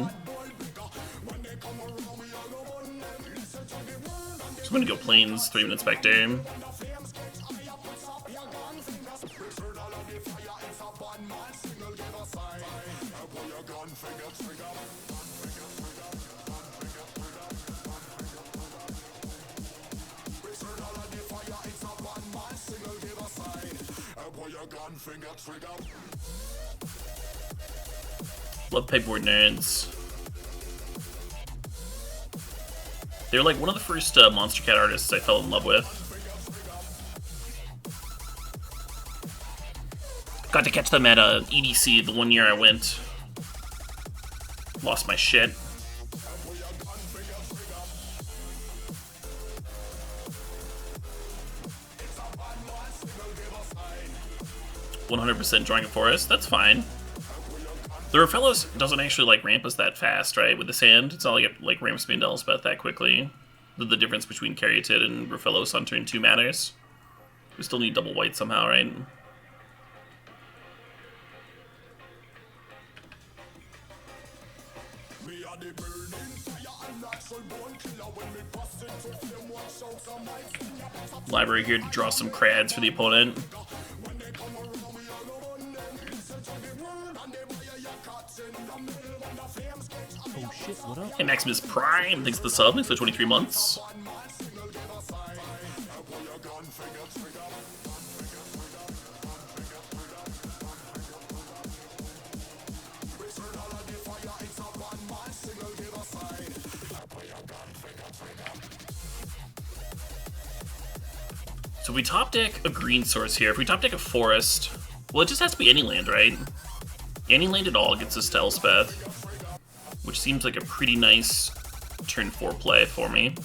So I'm gonna go Plains, 3-minute Spectre. Love pegboard nerds. They're like one of the first Monster Cat artists I fell in love with. Got to catch them at EDC the one year I went. Lost my shit. "100% drawing a forest." That's fine. The Raphellos doesn't actually like ramp us that fast, right? With the sand, it's not like it like ramps me into Elspeth that quickly. The difference between Caryatid and Raphellos on turn 2 matters. We still need double white somehow, right? Library here to draw some crads for the opponent. Oh shit, what up? Hey, Maximus Prime, thanks for the sub, thanks for 23 months. So if we top deck a green source here, if we top deck a forest, well, it just has to be any land, right? Any land at all gets us to Elspeth, which seems like a pretty nice turn 4 play for me.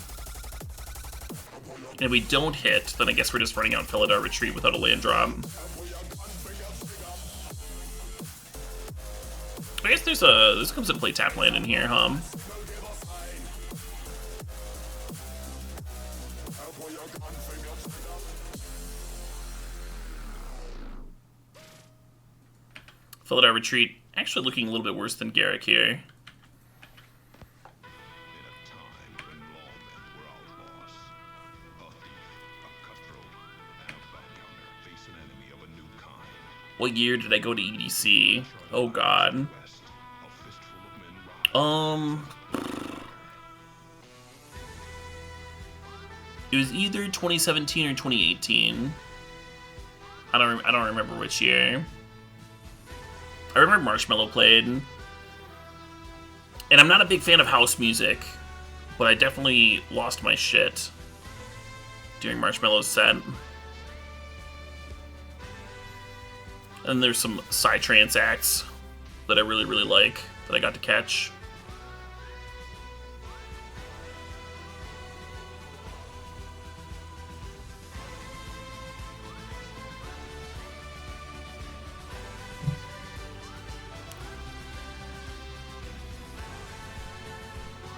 And if we don't hit, then I guess we're just running out Felidar Retreat without a land drop. I guess this comes into play tap land in here, huh? Felidar Retreat actually looking a little bit worse than Garrick here. What year did I go to EDC? Oh god. It was either 2017 or 2018. I don't remember which year. I remember Marshmello played. And I'm not a big fan of house music, but I definitely lost my shit during Marshmello's set. And there's some Psytrance acts that I really, really like that I got to catch.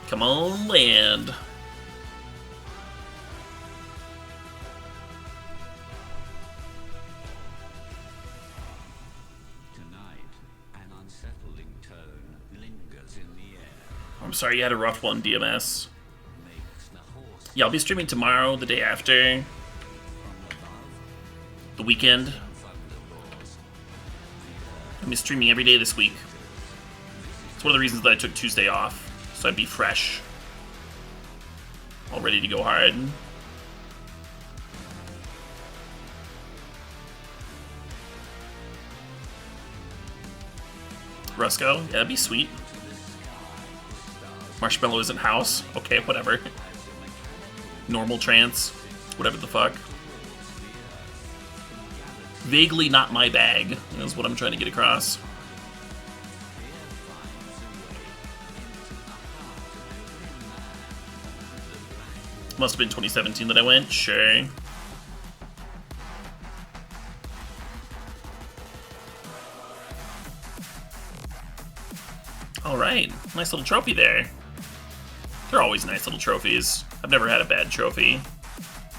Come on, land. I'm sorry you had a rough one, DMS. Yeah, I'll be streaming tomorrow, the day after. The weekend. I'll be streaming every day this week. It's one of the reasons that I took Tuesday off, so I'd be fresh. All ready to go hard. Rusco? Yeah, that'd be sweet. Marshmello isn't house. Okay, whatever. Normal trance. Whatever the fuck. Vaguely not my bag, is what I'm trying to get across. Must have been 2017 that I went, sure. Alright, nice little trophy there. They're always nice little trophies. I've never had a bad trophy.